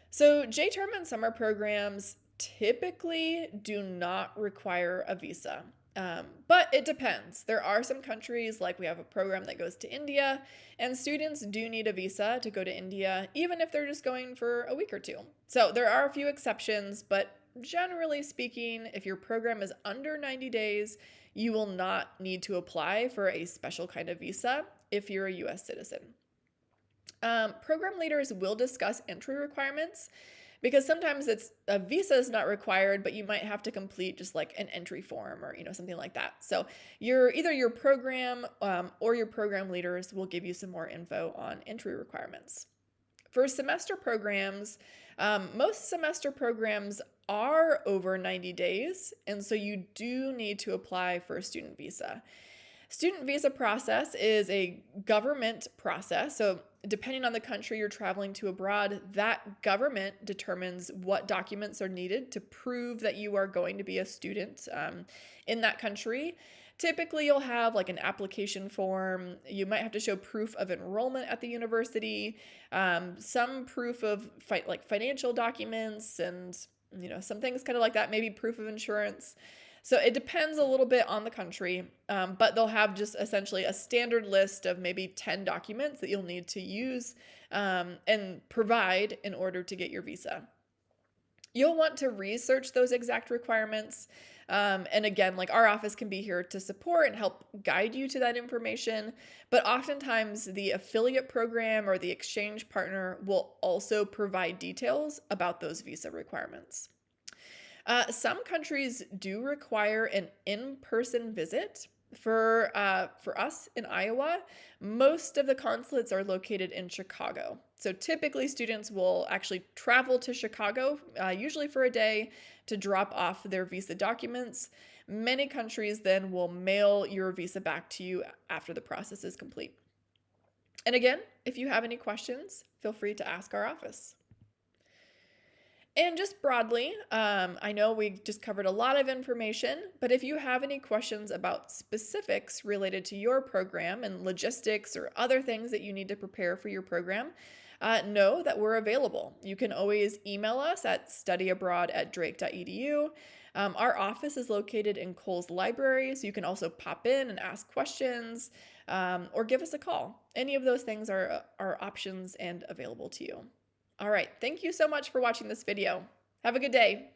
So J-term and summer programs typically do not require a visa. But it depends. There are some countries, like we have a program that goes to India, and students do need a visa to go to India, even if they're just going for a week or two. So there are a few exceptions, but generally speaking, if your program is under 90 days, you will not need to apply for a special kind of visa if you're a US citizen. Program leaders will discuss entry requirements because sometimes a visa is not required, but you might have to complete just like an entry form or something like that. So either your program or your program leaders will give you some more info on entry requirements. For semester programs, most semester programs are over 90 days, and so you do need to apply for a student visa. Student visa process is a government process. So depending on the country you're traveling to abroad, that government determines what documents are needed to prove that you are going to be a student in that country. Typically, you'll have like an application form. You might have to show proof of enrollment at the university, some proof of financial documents, and some things kind of like that, maybe proof of insurance. So it depends a little bit on the country, but they'll have just essentially a standard list of maybe 10 documents that you'll need to use and provide in order to get your visa. You'll want to research those exact requirements. And again, like our office can be here to support and help guide you to that information. But oftentimes the affiliate program or the exchange partner will also provide details about those visa requirements. Some countries do require an in-person visit. For us in Iowa, most of the consulates are located in Chicago. So typically students will actually travel to Chicago, usually for a day, to drop off their visa documents. Many countries then will mail your visa back to you after the process is complete. And again, if you have any questions, feel free to ask our office. And just broadly, I know we just covered a lot of information, but if you have any questions about specifics related to your program and logistics or other things that you need to prepare for your program, know that we're available. You can always email us at studyabroad@drake.edu. Our office is located in Coles Library, so you can also pop in and ask questions or give us a call. Any of those things are options and available to you. All right, thank you so much for watching this video. Have a good day.